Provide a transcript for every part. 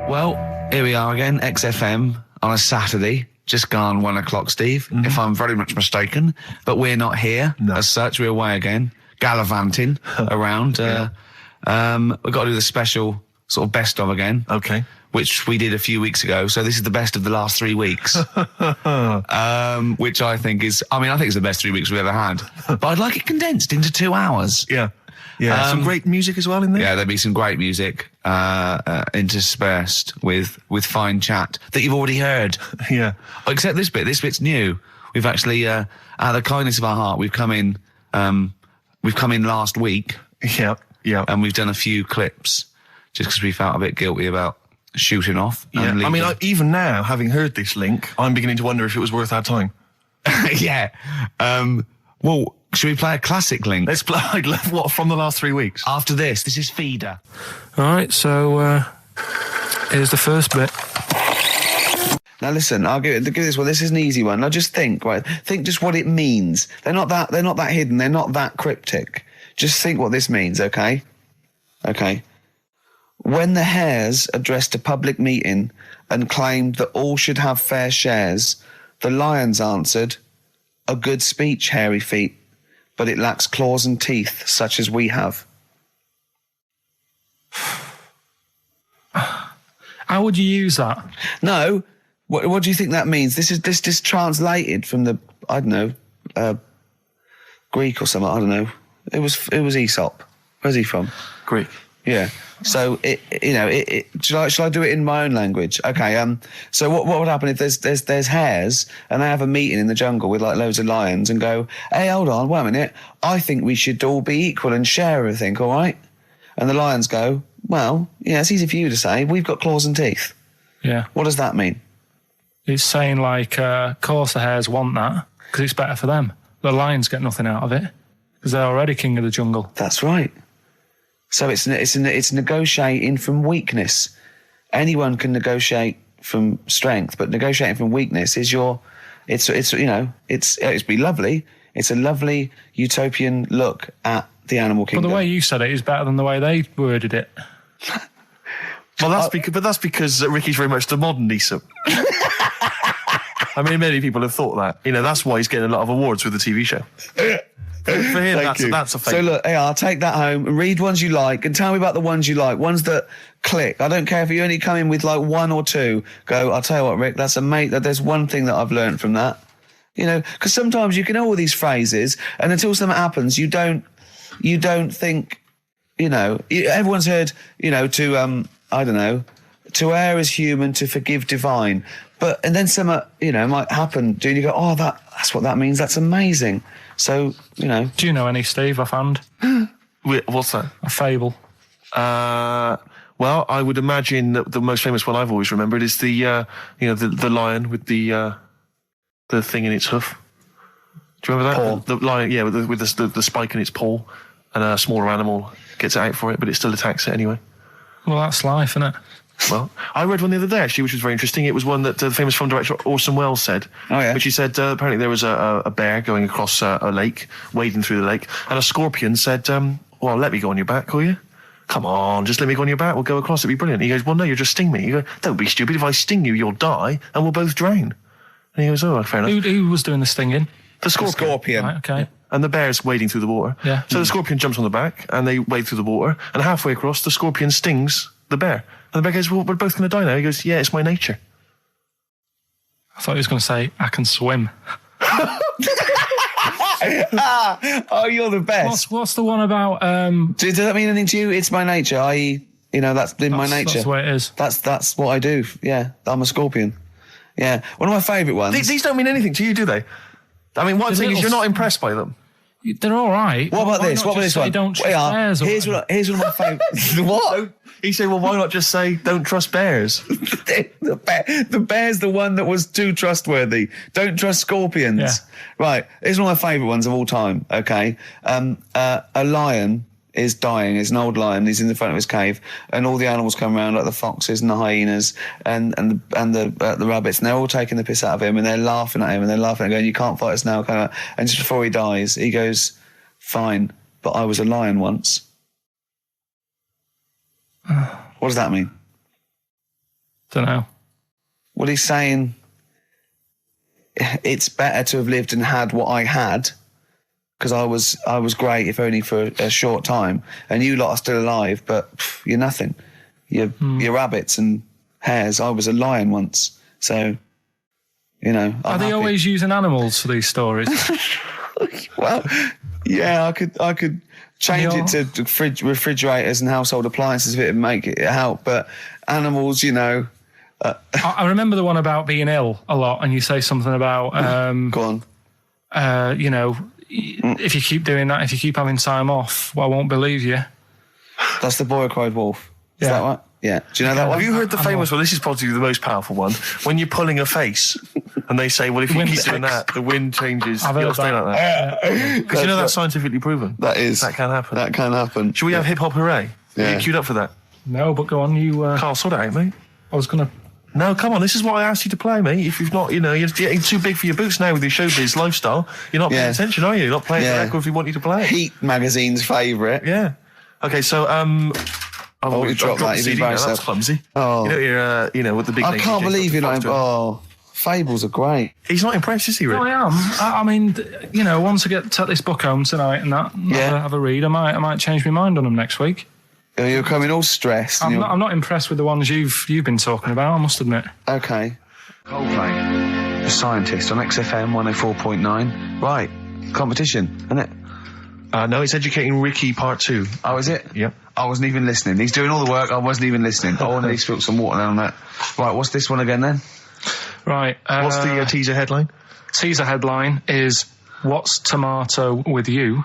Well, here we are again, XFM on a Saturday, just gone 1 o'clock, Steve, if I'm very much mistaken. But we're not here as such. We're away again, gallivanting around. We've got to do the special sort of best of again. Okay. Which we did a few weeks ago. So this is the best of the last 3 weeks. Which I think is, I think it's the best 3 weeks we've ever had. But I'd like it condensed into 2 hours. Yeah. Yeah, some great music as well in there. Yeah, there'll be some great music interspersed with fine chat that you've already heard. Yeah. Except this bit. This bit's new. We've actually, out of the kindness of our heart, we've come in last week. Yeah, yeah. And we've done a few clips just because we felt a bit guilty about shooting off. Yeah. Even now, having heard this link, I'm beginning to wonder if it was worth our time. Yeah. Well, should we play a classic link? Let's play, what, from the last 3 weeks? After this is Feeder. All right, so here's the first bit. Now listen, I'll give this one. This is an easy one. Now just think just what it means. They're not that hidden. They're not that cryptic. Just think what this means, okay? Okay. When the hares addressed a public meeting and claimed that all should have fair shares, the lions answered, "A good speech, hairy feet, but it lacks claws and teeth such as we have." How would you use that? No. What do you think that means? This is translated from the, I don't know, Greek or something. I don't know. It was Aesop. Where's he from? Greek. Yeah. So shall I do it in my own language? Okay. So what would happen if there's hares and they have a meeting in the jungle with like loads of lions and go, "Hey, hold on, wait a minute. I think we should all be equal and share everything, all right?" And the lions go, "Well, yeah, it's easy for you to say. We've got claws and teeth." Yeah. What does that mean? It's saying like, of course the hares want that because it's better for them. The lions get nothing out of it because they're already king of the jungle. That's right. So it's negotiating from weakness. Anyone can negotiate from strength, but negotiating from weakness is it'd be lovely. It's a lovely utopian look at the animal kingdom. But the way you said it is better than the way they worded it. Well, that's because Ricky's very much the modern Aesop. Many people have thought that. That's why he's getting a lot of awards with the TV show. For him, that's a fake. So look, I'll take that home and read ones you like and tell me about the ones you like, ones that click. I don't care if you only come in with like one or two. Go, I'll tell you what, Rick, that's there's one thing that I've learned from that. Because sometimes you can know all these phrases and until something happens, you don't think, everyone's heard, I don't know, to err is human, to forgive divine. And then something, might happen. Do you go, oh, that's what that means. That's amazing. So, Do you know any, Steve, offhand? What's that? A fable. Well, I would imagine that the most famous one I've always remembered is the lion with the thing in its hoof. Do you remember that? Paw. The lion, yeah, with the spike in its paw, and a smaller animal gets it out for it, but it still attacks it anyway. Well, that's life, isn't it? Well, I read one the other day, actually, which was very interesting. It was one that the famous film director Orson Welles said. Oh, yeah. Which he said, apparently there was a bear going across a lake, wading through the lake, and a scorpion said, well, let me go on your back, will you? Come on, just let me go on your back, we'll go across, it'd be brilliant. He goes, well, no, you'll just sting me. You go, don't be stupid, if I sting you, you'll die, and we'll both drown. And he goes, oh, fair enough. Who was doing the stinging? The scorpion. Right, okay. Yeah. And the bear's wading through the water. Yeah. So the scorpion jumps on the back, and they wade through the water, and halfway across, the scorpion stings the bear. And the bear goes, well, we're both going to die now. He goes, yeah, it's my nature. I thought he was going to say, I can swim. Oh, you're the best. What's the one about... Does that mean anything to you? It's my nature, i.e., that's in my nature. That's the way it is. That's what I do. Yeah, I'm a scorpion. Yeah. One of my favourite ones. These don't mean anything to you, do they? What I'm saying is you're not impressed by them. They're all right. What about this? What about this one? Don't trust bears. Here's one of my favourites. What? He said, well, why not just say, don't trust bears? The bear's the one that was too trustworthy. Don't trust scorpions. Yeah. Right. Here's one of my favourite ones of all time, okay? A lion is dying. It's an old lion. He's in the front of his cave, and all the animals come around, like the foxes and the hyenas and the rabbits, and they're all taking the piss out of him, and they're laughing at him, and they're laughing and going, "You can't fight us now." And just before he dies, he goes, "Fine, but I was a lion once." What does that mean? Don't know. Well, he's saying it's better to have lived and had what I had, because I was great, if only for a short time, and you lot are still alive, but you're nothing. You're rabbits and hares. I was a lion once, so I'm Are they happy. always using animals for these stories? Well, yeah, I could change it to refrigerators and household appliances if it would make it help, but animals, I remember the one about being ill a lot, and you say something about go on. If you keep doing that, if you keep having time off, well, I won't believe you. That's the boy who cried wolf. Is that right? Yeah. Do you know that one? Have you heard the famous one? This is probably the most powerful one. When you're pulling a face, and they say, well, if you keep doing that, the wind changes. I've heard stay like that. Because that's scientifically proven. That can happen. That can happen. Should we have hip hop hooray? Yeah. Are you queued up for that? No, but go on, you... Carl, sort it out, mate. I was going to... No, come on, this is what I asked you to play, mate. If you've not, you're getting too big for your boots now with your showbiz lifestyle. You're not paying attention, are you? You're not playing the record if we want you to play. Heat magazine's favourite. Yeah. Okay, so, you dropped that. CD now. That's clumsy. Oh. You're, with the big... I can't believe you're not... Oh, Fables are great. He's not impressed, is he, Rick? No, I am. I mean, once I take this book home tonight and that, have a read, I might change my mind on them next week. You're coming all stressed. I'm not impressed with the ones you've been talking about, I must admit. Okay. Coldplay, The Scientist on XFM 104.9. Right, competition, isn't it? No, it's Educating Ricky Part 2. Oh, is it? Yep. I wasn't even listening. He's doing all the work, I wasn't even listening. Oh, and he spilled some water down that. Right, what's this one again then? Right. What's the teaser headline? Teaser headline is, What's Tomato with You?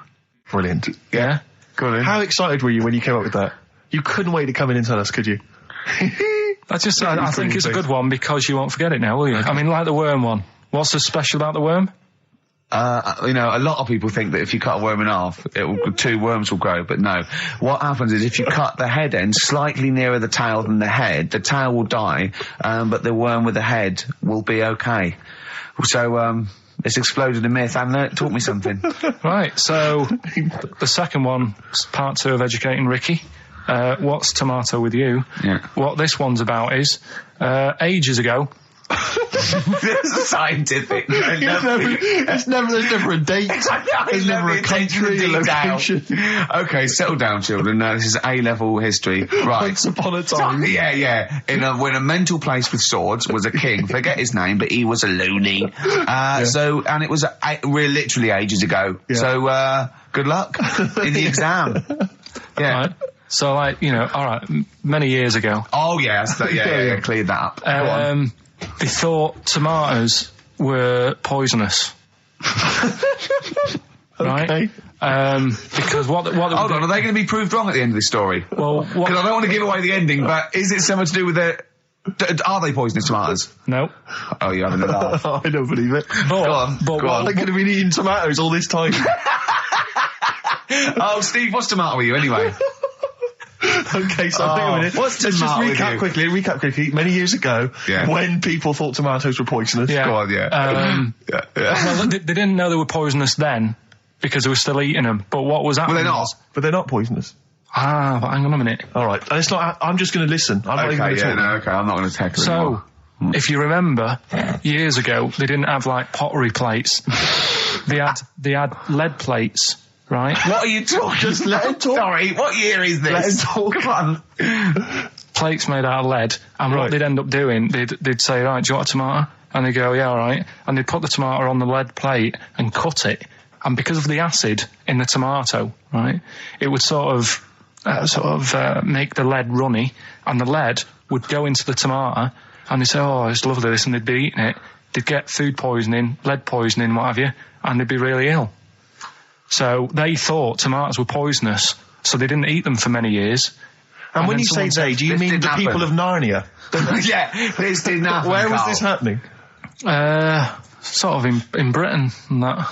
Brilliant. Yeah? Go on in. How excited were you when you came up with that? You couldn't wait to come in and tell us, could you? I think it's a good one because you won't forget it now, will you? I mean, like the worm one. What's so special about the worm? A lot of people think that if you cut a worm in half, two worms will grow, but no. What happens is if you cut the head end slightly nearer the tail than the head, the tail will die, but the worm with the head will be okay. So, it's exploded a myth, and it taught me something. Right, so the second one, part 2 of Educating Ricky. What's Tomato with You? Yeah. What this one's about is, ages ago... It's scientific. There's never a date. There's never a country, a location. Okay, settle down, children. This is A-level history. Right. Once upon a time. Yeah. When a mental place with swords was a king. Forget his name, but he was a loony. So, and it was literally ages ago. Yeah. So, good luck in the exam. Yeah. Right. So, all right, many years ago. Oh, yeah. Cleared that up. Go on. They thought tomatoes were poisonous. Right? Okay. Because what hold on, are they going to be proved wrong at the end of this story? Well, because I don't want to give away the ending, but is it something to do with are they poisonous tomatoes? No. Oh, you're having a laugh. I don't believe it. Go on. They could have been eating tomatoes all this time. Oh, Steve, what's tomato with you anyway? Okay, so think a minute. Let's just recap quickly. Many years ago, when people thought tomatoes were poisonous. Yeah. Go on, Well, they didn't know they were poisonous then because they were still eating them. But what was happening? But they're not poisonous. But hang on a minute. All right, and it's not. I'm just going to listen. I'm not even going to talk. Okay, I'm not going to tackle it. So, if you remember, years ago they didn't have like pottery plates. They had lead plates. Right? What are you talking? Just let him talk. Sorry, what year is this? Let him talk. Come on. Plates made out of lead, and what they'd end up doing, they'd say, right, do you want a tomato? And they'd go, yeah, all right. And they'd put the tomato on the lead plate and cut it. And because of the acid in the tomato, right, it would sort of make the lead runny, and the lead would go into the tomato, and they'd say, oh, it's lovely this, and they'd be eating it. They'd get food poisoning, lead poisoning, what have you, and they'd be really ill. So they thought tomatoes were poisonous, so they didn't eat them for many years. And when you say they, do you mean the people of Narnia? Yeah, this didn't happen. Where was this happening? Sort of in Britain and that.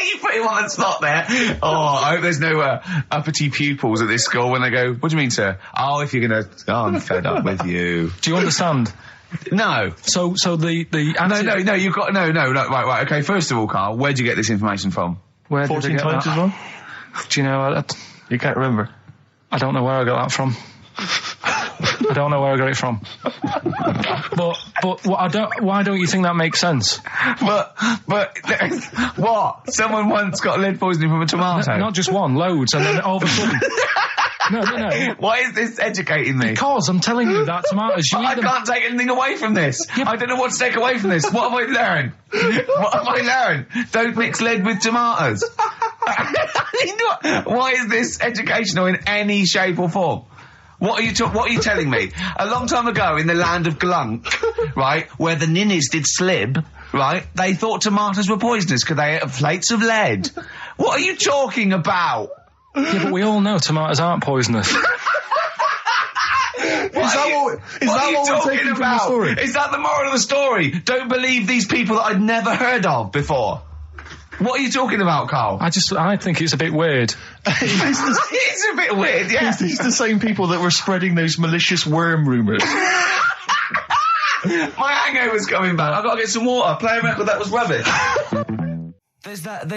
You put him on the spot there. Oh, I hope there's no uppity pupils at this school when they go, what do you mean, sir? Oh, if you're going to... Oh, I'm fed up with you. Do you understand? No. So the No, you've got... No, right, okay, first of all, Carl, where'd you get this information from? Where 14 times as well? Do you know... You can't remember? I don't know where I got that from. I don't know where I got it from. But why don't you think that makes sense? But what? Someone once got lead poisoning from a tomato. Not just one, loads, and then all of a sudden. No. Why is this educating me? Because I'm telling you that tomatoes. I can't take anything away from this. Yeah, I don't know what to take away from this. What have I learned? What have I learned? Don't mix lead with tomatoes. Why is this educational in any shape or form? What are you telling me? A long time ago in the land of Glunk, right, where the ninnies did slib, right, they thought tomatoes were poisonous because they ate plates of lead. What are you talking about? Yeah, but we all know tomatoes aren't poisonous. Is that what we're taking from the story? Is that the moral of the story? Don't believe these people that I'd never heard of before. What are you talking about, Carl? I think it's a bit weird. It's a bit weird, yeah. It's the same people that were spreading those malicious worm rumours. My hangover's coming back. I've got to get some water. Play a record that was rubbish. There's that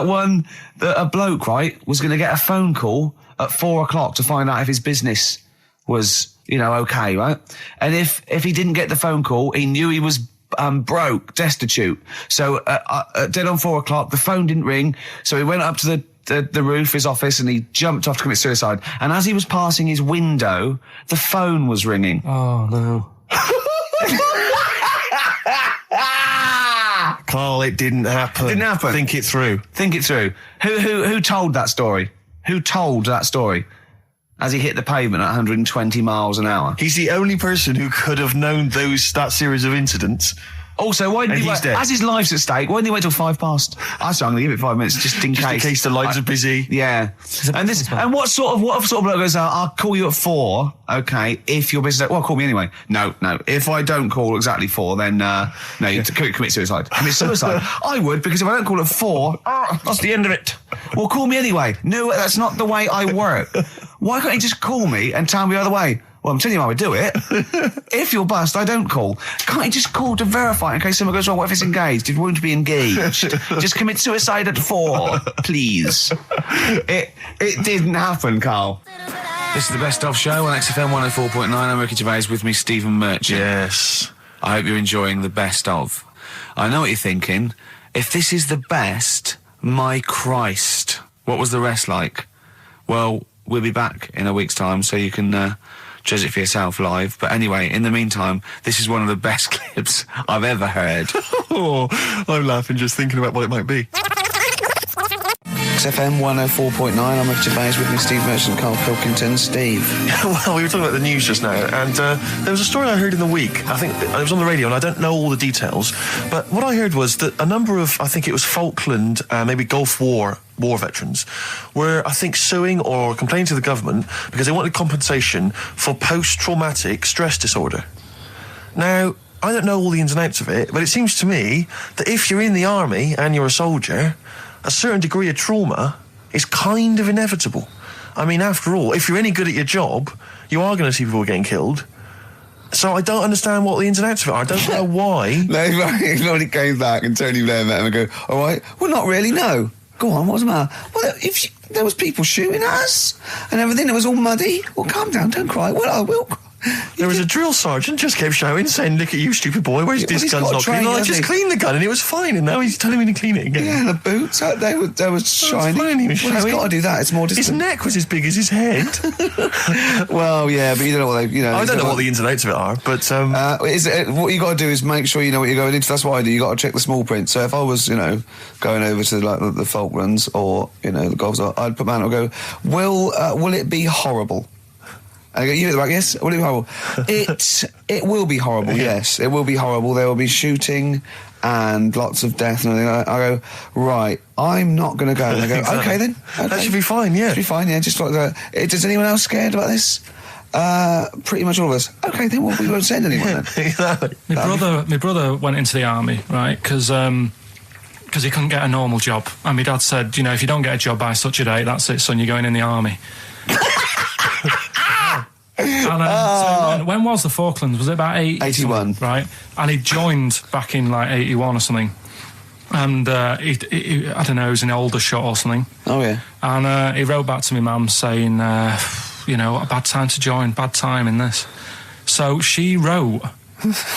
one that a bloke, right, was going to get a phone call at 4:00 to find out if his business was, okay, right? And if he didn't get the phone call, he knew he was broke, destitute. So dead on 4:00, the phone didn't ring. So he went up to the roof, his office, and he jumped off to commit suicide. And as he was passing his window, the phone was ringing. Oh no. Carl, it didn't happen. Didn't happen. Think it through. Who told that story? Who told that story? As he hit the pavement at 120 miles an hour. He's the only person who could have known that series of incidents. Also, why didn't he he's dead. as his life's at stake, why didn't he wait till 5:00? I'm going to give it 5 minutes just in case. In case the lines are busy. Yeah. And what sort of bloke goes out, I'll call you at 4, okay, if your business, well, call me anyway. No. If I don't call exactly 4, then, you commit suicide. Commit suicide. I would, because if I don't call at 4, that's the end of it. Well, call me anyway. No, that's not the way I work. Why can't you just call me and tell me the other way? Well, I'm telling you how I do it. If you're bust, I don't call. Can't you just call to verify in case someone goes, what if it's engaged? It won't be engaged. Just commit suicide at 4, please. It didn't happen, Carl. This is the Best Of Show on XFM 104.9. I'm Ricky Gervais, with me, Stephen Merchant. Yes. I hope you're enjoying the Best Of. I know what you're thinking. If this is the best, my Christ, what was the rest like? Well, we'll be back in a week's time, so you can judge it for yourself live. But anyway, in the meantime, this is one of the best clips I've ever heard. I'm laughing just thinking about what it might be. XFM 104.9, I'm Ricky Gervais, with me, Steve Merchant, Karl Pilkington. Steve. Well, we were talking about the news just now, and there was a story I heard in the week. I think it was on the radio, and I don't know all the details, but what I heard was that a number of, I think it was Falkland, maybe Gulf War veterans were, I think, suing or complaining to the government because they wanted compensation for post-traumatic stress disorder. Now, I don't know all the ins and outs of it, but it seems to me that if you're in the army and you're a soldier, a certain degree of trauma is kind of inevitable. I mean, after all, if you're any good at your job, you are going to see people getting killed. So I don't understand what the ins and outs of it are. I don't know why. Nobody came back and Tony Blair met him and go, all right, well, not really, no. Go on, what's the matter? Well, there was people shooting at us and everything. It was all muddy. Well, calm down, don't cry. Well, I will cry. There was a drill sergeant just kept shouting, saying, look at you, stupid boy, where's this gun's not clean? I just cleaned the gun and it was fine, and now he's telling me to clean it again. Yeah, the boots, they were shiny. Fine, he was he's got to do that, it's more distant. His neck was as big as his head. Well, yeah, but you don't know what they, I don't know what the ins and outs of it are, but... what you got to do is make sure you know what you're going into. That's what I do. You got to check the small print. So if I was, going over to like the Falklands or, the Gulf, I'd put man and go, will it be horrible? And I go, you look like, yes, will it be horrible? It will be horrible, yes. It will be horrible. There will be shooting and lots of death and everything. I go, right, I'm not going to go. And they go, exactly. Okay then. Okay. That should be fine, yeah. Should be fine, yeah. Just like that. Is anyone else scared about this? Pretty much all of us. Okay, then we won't send anyone then. Exactly. My brother went into the army, right, because he couldn't get a normal job. And my dad said, if you don't get a job by such a date, that's it, son, you're going in the army. And, so when was the Falklands? Was it about 81? Right. And he joined back in like 81 or something. And he I don't know, he was in Aldershot or something. Oh, yeah. And he wrote back to my mum saying, a bad time to join, bad time in this. So she wrote...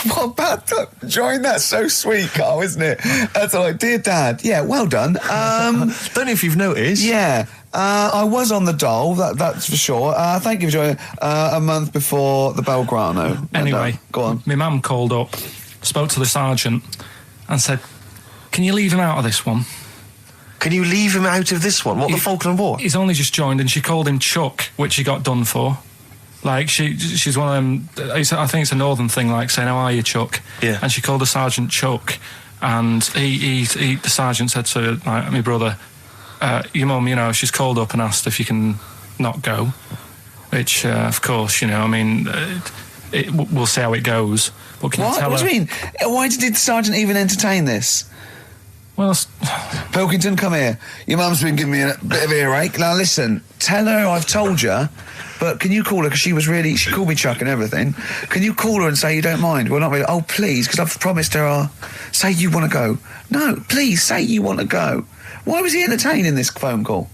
What bad time? Join, that's so sweet, Carl, isn't it? That's like, dear Dad, yeah, well done. Don't know if you've noticed. Yeah, I was on the dole, that's for sure. Thank you for joining a month before the Belgrano. Anyway, go on. My mum called up, spoke to the sergeant and said, can you leave him out of this one? Can you leave him out of this one? What, the Falkland War? He's only just joined, and she called him Chuck, which he got done for. Like, she's one of them... I think it's a northern thing, like saying, how are you, Chuck? Yeah. And she called the sergeant Chuck, and the sergeant said to my brother, your mum, she's called up and asked if you can not go. Which, of course, we'll see how it goes. But can you tell What her... do you mean? Why did the sergeant even entertain this? Well, Pilkington, come here. Your mum's been giving me a bit of earache. Now, listen, tell her I've told you, but can you call her, because she called me Chuck and everything. Can you call her and say you don't mind? Well, not really. Oh, please, because I've promised her say you want to go. No, please, say you want to go. Why was he entertaining this phone call?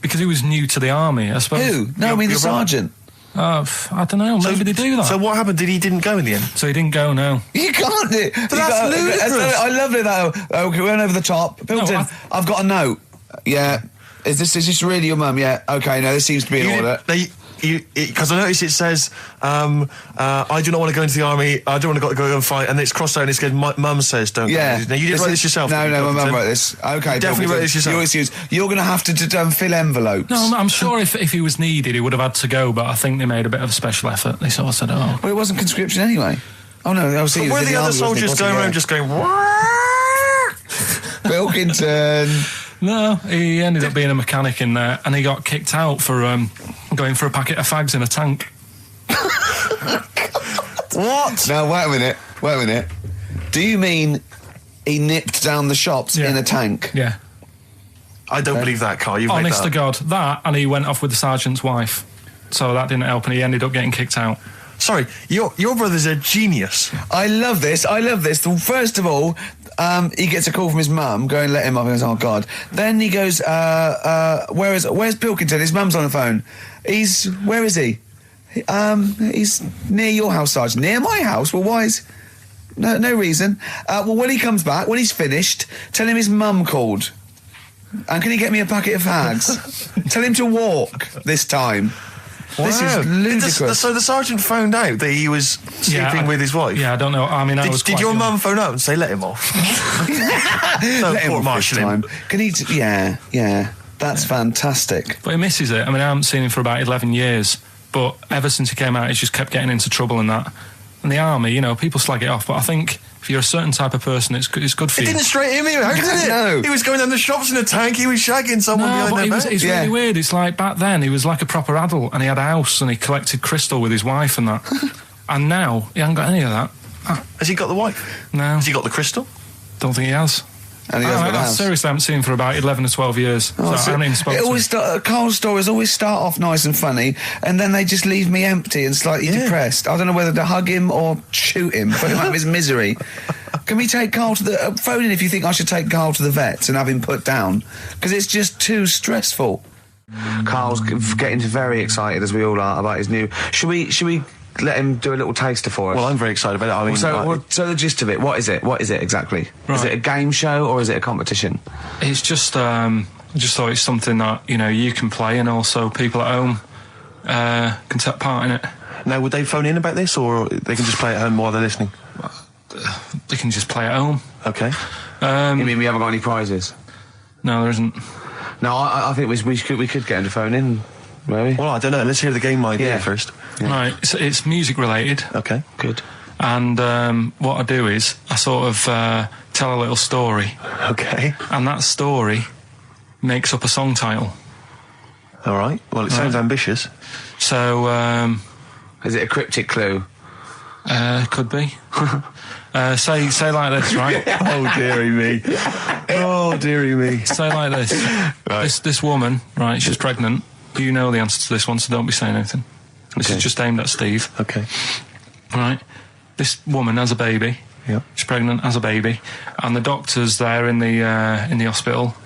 because he was new to the army, I suppose. Who? No, I mean the sergeant. I don't know. Maybe they do that. So what happened? He didn't go in the end? So he didn't go, no. You can't do it. But that's ludicrous. I love it, though. Okay, we went over the top. Pilkington, I've got a note. Yeah. Is this really your mum? Yeah. Okay, no, this seems to be in order. Because I noticed it says, I do not want to go into the army, I don't want to go and fight, and it's crossed out and it's good, mum says don't go. Now, you didn't write this yourself? No, my mum wrote this. Okay, definitely wrote this yourself. You're going to have to fill envelopes. No, I'm sure if he was needed, he would have had to go, but I think they made a bit of a special effort. They sort of said, oh. Well, it wasn't conscription anyway. Oh, no, I was seeing. Were the other soldiers going around just going, Pilkington? No, he ended up being a mechanic in there, and he got kicked out for going for a packet of fags in a tank. What? Now, wait a minute. Do you mean he nipped down the shops in a tank? Yeah. I don't believe that, Carl. You've Honest made to God, that, and he went off with the sergeant's wife. So that didn't help, and he ended up getting kicked out. Sorry, your brother's a genius. I love this. First of all, he gets a call from his mum, going, let him up. He goes, oh, God. Then he goes, where's Pilkington? His mum's on the phone. Where is he? He's near your house, Sergeant. Near my house? Well, why is... No reason. Well, when he comes back, when he's finished, tell him his mum called. And can he get me a packet of fags? Tell him to walk this time. Wow. This is ludicrous. So the sergeant found out that he was sleeping with his wife? Yeah, I don't know. I mean, did your mum phone up and say, let him off? Let him off this time. Can he... Yeah. That's fantastic. But he misses it. I mean, I haven't seen him for about 11 years, but ever since he came out, he's just kept getting into trouble and that. And the army, people slag it off, but I think if you're a certain type of person, it's good for you. It didn't straight him out, did it? No. He was going down the shops in a tank, he was shagging someone behind their back. It's really weird. It's like back then, he was like a proper adult, and he had a house, and he collected crystal with his wife and that. And now, he hasn't got any of that. Has he got the wife? No. Has he got the crystal? Don't think he has. And he hasn't got a house. Seriously, I haven't seen him for about 11 or 12 years. I haven't even spoken to him. Carl's stories always start off nice and funny, and then they just leave me empty and slightly depressed. I don't know whether to hug him or shoot him, put him out of his misery. Can we take Carl to the... phone in if you think I should take Carl to the vets and have him put down, because it's just too stressful. Carl's getting very excited, as we all are, about his new... Should we let him do a little taster for us? Well, I'm very excited about it. I mean, so the gist of it, what is it? What is it exactly? Right. Is it a game show or is it a competition? It's just... I just thought it's something that, you can play, and also people at home can take part in it. Now, would they phone in about this, or they can just play at home while they're listening? They can just play at home. Okay. You mean we haven't got any prizes? No, there isn't. No, I think we could get him to phone in, maybe. Well, I don't know. Let's hear the game idea first. Yeah. Right, it's music related. Okay, good. And what I do is I sort of tell a little story. Okay. And that story makes up a song title. All right. Well, it sounds ambitious. So... is it a cryptic clue? Could be. Say like this, right? Oh, dearie me. Oh, dearie me. Say like this. Right. This woman, right, she's pregnant. You know the answer to this one, so don't be saying anything. This is just aimed at Steve. Okay. Right. This woman has a baby. Yeah. She's pregnant, has a baby. And the doctor's there in the hospital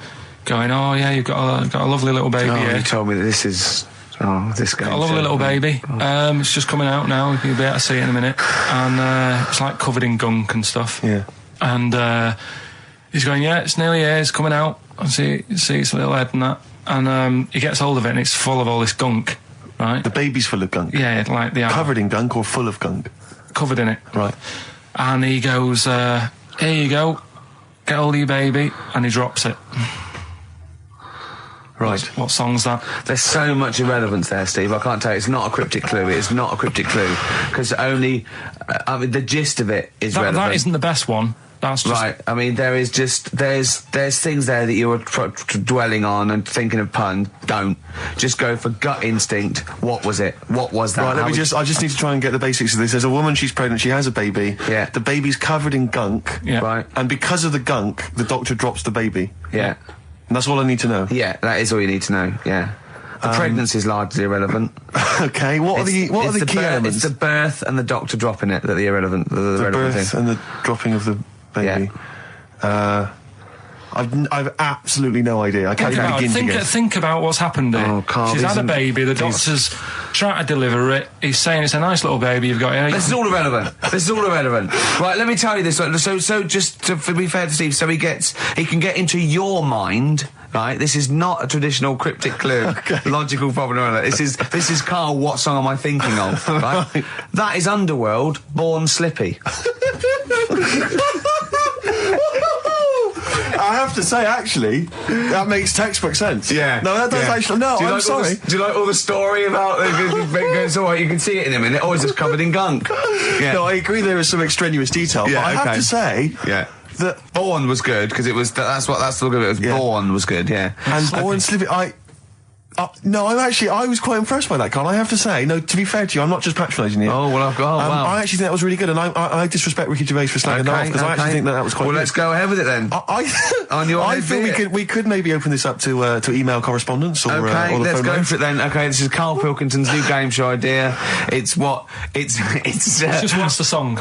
going, oh, yeah, you've got a lovely little baby here. You told me that this is Oh, this game. Got a lovely little baby. It's just coming out now. You'll be able to see it in a minute. And it's like covered in gunk and stuff. Yeah. And he's going, yeah, it's nearly here. It's coming out. I see its little head and that. And he gets hold of it and it's full of all this gunk, right? The baby's full of gunk? Yeah, like the Covered in gunk or full of gunk? Covered in it. Right. And he goes, here you go. Get hold of your baby. And he drops it. Right. What song's that? There's so much irrelevance there, Steve. I can't tell you. It's not a cryptic clue. It's not a cryptic clue. Because only... the gist of it is relevant. That isn't the best one. That's just... Right. I mean, there is just... There's things there that you were dwelling on and thinking of puns. Don't. Just go for gut instinct. What was it? What was that? Right, I just need to try and get the basics of this. There's a woman, she's pregnant, she has a baby. Yeah. The baby's covered in gunk. Yeah. Right. And because of the gunk, the doctor drops the baby. Yeah. And that's all I need to know. Yeah, that is all you need to know, yeah. The pregnancy is largely irrelevant. Okay, what are the key elements? It's the birth and the doctor dropping it that are irrelevant. The relevant birth thing. and the dropping of the baby. Yeah. I've absolutely no idea. I can't even begin to guess. Think about what's happened here. Oh, Carl, she's had a baby. The doctor's trying to deliver it. He's saying it's a nice little baby you've got here. This is all irrelevant. Right, let me tell you this. So just to be fair to Steve, so he can get into your mind. Right, this is not a traditional cryptic clue, logical problem. This is Carl. What song am I thinking of? Right, that is Underworld, Born Slippy. I have to say, actually, that makes textbook sense. Yeah. No, that does actually. No, I'm sorry. Do you like all the story about it's all right, you can see it in a minute. Oh, it's just covered in gunk. Yeah. No, I agree there is some extremious detail, Yeah, but I have to say... Yeah. that Born was good, because it was... That's the look of it. Was Born was good, yeah. And Born Slippy, no, I was quite impressed by that, Carl. I have to say, no, to be fair to you, I'm not just patronising you. Oh, well, wow. I actually think that was really good, and I disrespect Ricky Gervais for slagging that off, because I actually think that was quite good. Well, let's go ahead with it then. I feel we could maybe open this up to email correspondence or Okay, or the let's phone go line. for it then. Okay, this is Karl Pilkington's new game show idea. It's Just what's the song?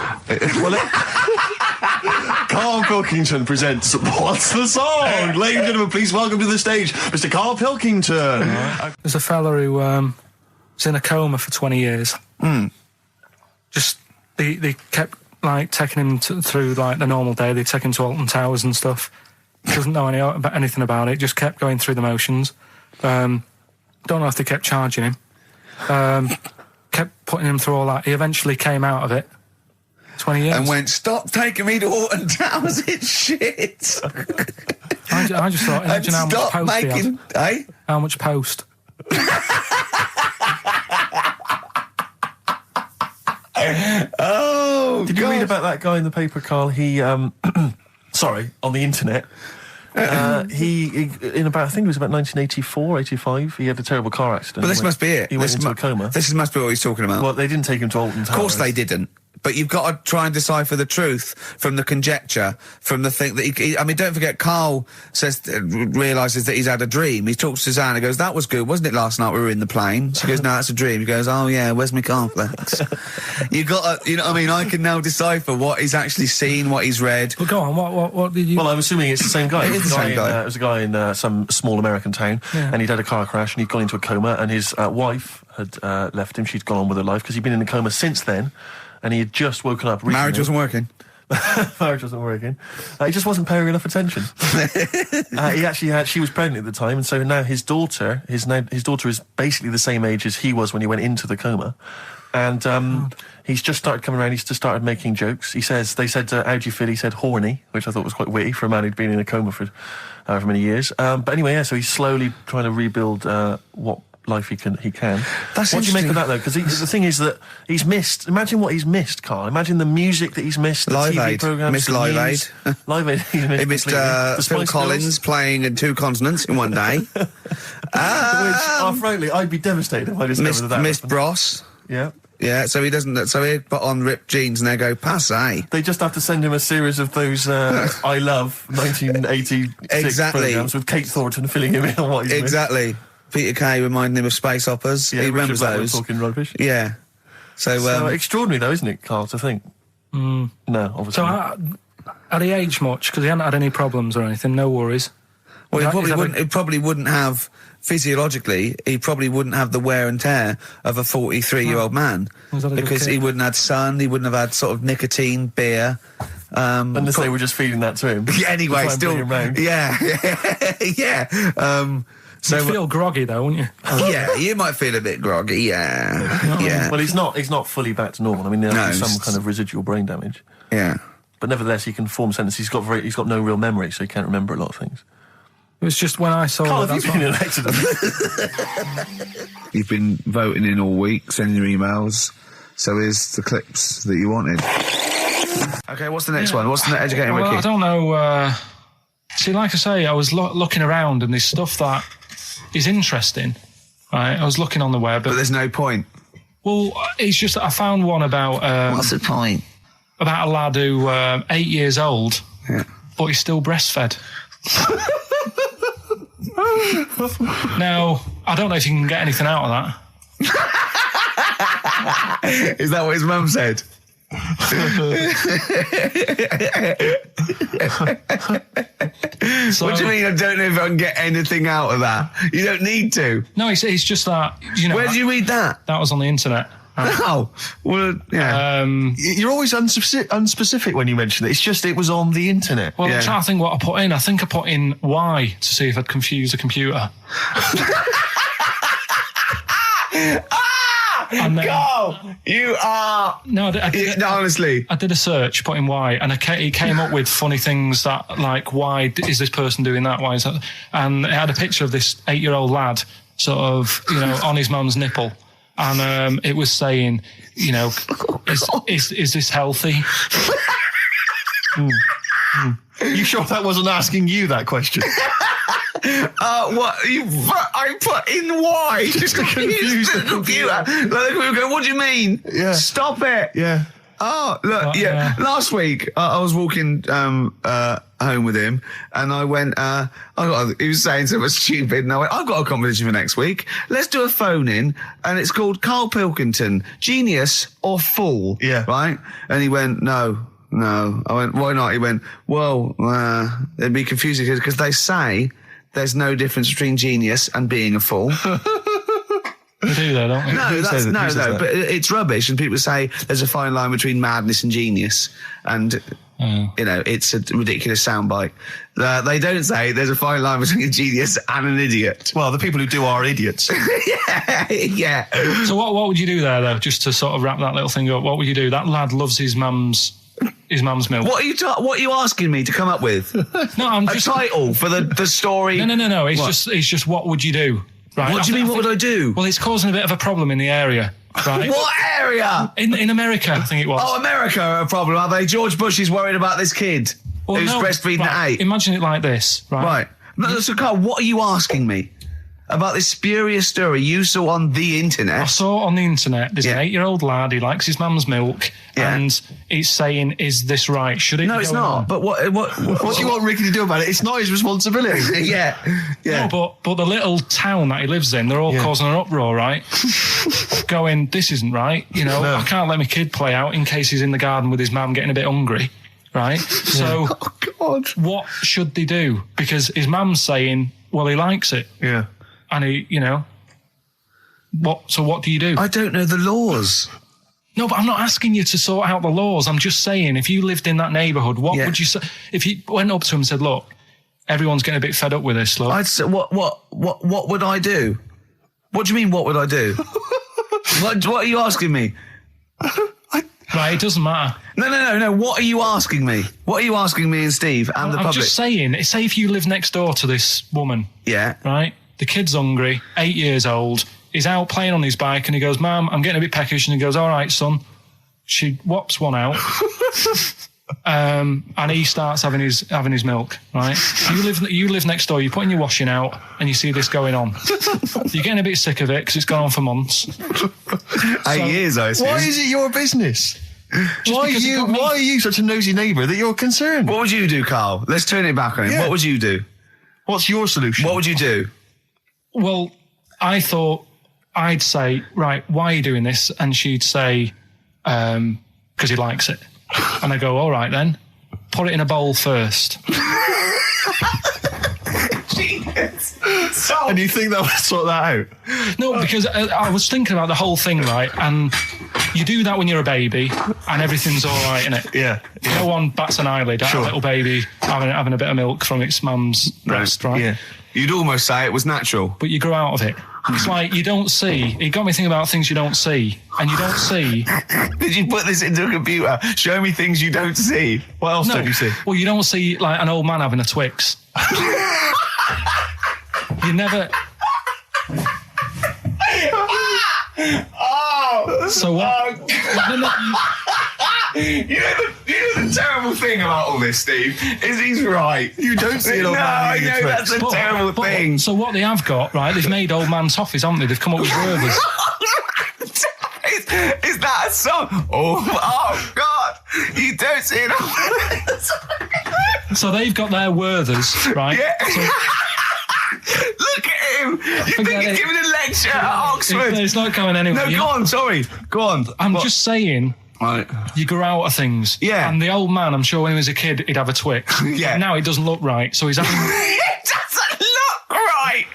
Karl Pilkington presents What's the Song? Ladies and gentlemen, please welcome to the stage Mr. Karl Pilkington. There's a fella who was in a coma for 20 years. Just they kept like taking him through like the normal day. They take him to Alton Towers and stuff. Doesn't know anything about it. Just kept going through the motions. Don't know if they kept charging him. Kept putting him through all that. He eventually came out of it. 20 years. And went, stop taking me to Alton Towers, it's shit. I just thought, imagine how much stop post he making, had. How much post? Oh, Did you read about that guy in the paper, Carl? He, sorry, on the internet. He in about, I think it was about 1984, 85, he had a terrible car accident. But this must be it. He went into a coma. This must be what he's talking about. Well, they didn't take him to Alton Towers. Of course they didn't. But you've got to try and decipher the truth from the conjecture, from the thing that I mean, don't forget, Carl realises that he's had a dream. He talks to Suzanne and goes, that was good, wasn't it, last night we were in the plane? She goes, no, that's a dream. He goes, oh yeah, where's my cornflakes? You've got to, you know what I mean? I can now decipher what he's actually seen, what he's read. Well, go on, what did you... Well, I'm assuming it's the same guy. It is the same guy. It was a guy in some small American town, and he'd had a car crash, and he'd gone into a coma, and his wife had left him. She'd gone on with her life, because he'd been in a coma since then, and he had just woken up recently. Marriage wasn't working. Marriage wasn't working. He just wasn't paying enough attention. She was pregnant at the time, and so now his daughter is basically the same age as he was when he went into the coma. And he's just started coming around. He's just started making jokes. They said, how do you feel? He said horny, which I thought was quite witty for a man who'd been in a coma for however many years. But anyway, yeah, so he's slowly trying to rebuild what life he can. That's what do you make of that, though? Because the thing is that he's missed. Imagine what he's missed, Carl. Imagine the music that he's missed. The Live TV Aid. programs. Missed Live Aid. Live Aid. He missed Phil Collins playing in 2 continents in one day. Which, frankly, I'd be devastated if I discovered that. Missed Bros. Yeah. Yeah, so he doesn't. So he'd put on ripped jeans and they go passe. They just have to send him a series of those I Love 1986 programs with Kate Thornton filling him in on what he's missed. Exactly. Peter Kay reminding him of space operas. Yeah, he remembers Richard Blackwood those. talking rubbish. Yeah. So extraordinary, though, isn't it, Carl? To think. No, obviously. So not. had he aged much? Because he hadn't had any problems or anything. No worries. Well, he probably wouldn't have physiologically, he probably wouldn't have the wear and tear of a 43-year-old man Was that a good because he kid? wouldn't have had sun, he wouldn't have had sort of nicotine, beer. Unless they were just feeding that to him. Yeah, anyway, To try and still, bring him round. yeah. So You'd feel groggy though, wouldn't you? yeah, you might feel a bit groggy. Yeah, Well, he's not fully back to normal. I mean, there's No, some it's- kind of residual brain damage. yeah. But nevertheless, he can form sentences. He's got no real memory, so he can't remember a lot of things. It was just when I saw Carl, it. have you That's been in what, an accident? You've been voting in all week, sending your emails. So here's the clips that you wanted. Okay, what's the next one? What's the next educating well, I Ricky? don't know. See, like I say, I was looking around and there's stuff that is interesting. Right, I was looking on the web. But there's no point. Well, it's just that I found one about What's the point? a lad who 8 years old, Yeah. but he's still breastfed. Now, I don't know if you can get anything out of that. Is that what his mum said? So, What do you mean? I don't know if I can get anything out of that. You don't need to. No, it's just that, you know, Where did you read that? that was on the internet. Oh, well, yeah. You're always unspecific when you mention it. It's just it was on the internet. Well, Yeah. I'm trying to think what I put in. I think I put in Y to see if I'd confuse a computer. And then, Go! You are. no, I did, No, honestly. I did a search, put in why, and it came up with funny things that, like, why is this person doing that? Why is that? And it had a picture of this 8-year-old lad, sort of, you know, on his mum's nipple, and it was saying, you know, is this healthy? You sure that wasn't asking you that question? What? I put in why? Just to confuse the computer. Like, the computer go, what do you mean? Yeah. Stop it. Yeah. Oh, look, yeah. Last week, I was walking home with him, and I went, he was saying something stupid, and I went, I've got a competition for next week. Let's do a phone-in, and it's called Karl Pilkington, Genius or Fool. Yeah. Right? And he went, no. I went, why not? He went, well, it'd be confusing because they say there's no difference between genius and being a fool. They do though, don't they? No, Who that's says no, that? but it's rubbish. And people say there's a fine line between madness and genius, and you know it's a ridiculous soundbite. They don't say there's a fine line between a genius and an idiot. Well, the people who do are idiots. Yeah. So what would you do there though? Just to sort of wrap that little thing up, what would you do? That lad loves his mum's milk. What are you asking me to come up with? No, I'm A just title for the story? No. It's What? just what would you do? Right. What do you mean? What would I do? Well, it's causing a bit of a problem in the area, right? What area? In America, I think it was. Oh, America are a problem, are they? George Bush is worried about this kid Well, who's no, breastfeeding right, at 8. Imagine it like this, right? Right. No, so, Carl, what are you asking me about this spurious story you saw on the I internet? saw on the internet there's an Yeah. 8-year-old lad, he likes his mum's milk, Yeah. and it's saying, is this right? Should it No, be it's going not. on? But what What do you want Ricky to do about it? It's not his responsibility. Yeah. No, but the little town that he lives in, they're all causing an uproar, right? Going, this isn't right. You know, I can't let my kid play out in case he's in the garden with his mum getting a bit hungry, right? So Oh, God. what should they do? Because his mum's saying, well, he likes it. Yeah. And he, you know, what do you do? I don't know the laws. No, but I'm not asking you to sort out the laws. I'm just saying, if you lived in that neighbourhood, what would you say? If you went up to him and said, look, everyone's getting a bit fed up with this, look. I'd say, what would I do? What do you mean, what would I do? what are you asking me? Right, it doesn't matter. No. What are you asking me? What are you asking me and Steve and the I'm public? just saying, say if you live next door to this woman, Yeah. right? The kid's hungry, 8 years old. He's out playing on his bike and he goes, Mum, I'm getting a bit peckish. And he goes, all right, son. She whops one out. And he starts having his milk, right? You live next door, you're putting your washing out and you see this going on. You're getting a bit sick of it because it's gone on for months. 8 years, I assume. Why is it your business? Why because it got me- are you such a nosy neighbour that you're concerned? What would you do, Carl? Let's turn it back on him. Yeah. What would you do? What's your solution? What would you do? Well, I thought I'd say, right, why are you doing this? And she'd say, because he likes it. And I go, all right then, put it in a bowl first. genius. And you think that would sort that out? No, because I was thinking about the whole thing, right? And you do that when you're a baby, and everything's all right, innit? Yeah. No one bats an eyelid at a little baby having a bit of milk from its mum's breast, right? Yeah. You'd almost say it was natural. But you grow out of it. It's like you don't see. It got me thinking about things you don't see. And you don't see. Did you put this into a computer? Show me things you don't see. What else don't you see? Well, you don't see, like, an old man having a Twix. You never... Oh! So what? You know the terrible thing about all this, Steve, is he's right. You don't see an old man I eating a know, Twix. that's a terrible thing. So what they have got, right, they've made old man toffees, haven't they? They've come up with Gervais. Is that a song? Oh, God. You don't see it. So they've got their Werthers, right? Yeah. So, look at him. You think Forget he's it. giving a lecture at Oxford? it's not going anywhere. No, go on, sorry. Go on. I'm just saying, Right. you grow out of things. Yeah. And the old man, I'm sure when he was a kid, he'd have a Twix. Yeah. But now it doesn't look right, so he's having... It doesn't look right.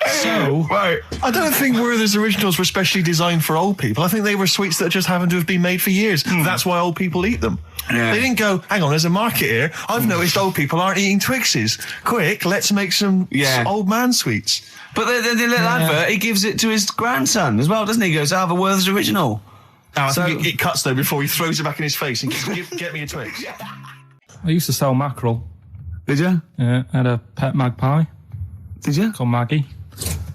So... Right. I don't think Werther's originals were specially designed for old people. I think they were sweets that just happened to have been made for years. That's why old people eat them. Yeah. They didn't go, hang on, there's a market here. I've noticed old people aren't eating Twixes. Quick, let's make some old man sweets. But the little advert, he gives it to his grandson as well, doesn't he? He goes, I have a Werther's original. I think it cuts, though, before he throws it back in his face and get me a Twix. I used to sell mackerel. Did you? Yeah, I had a pet magpie Did you? called Maggie.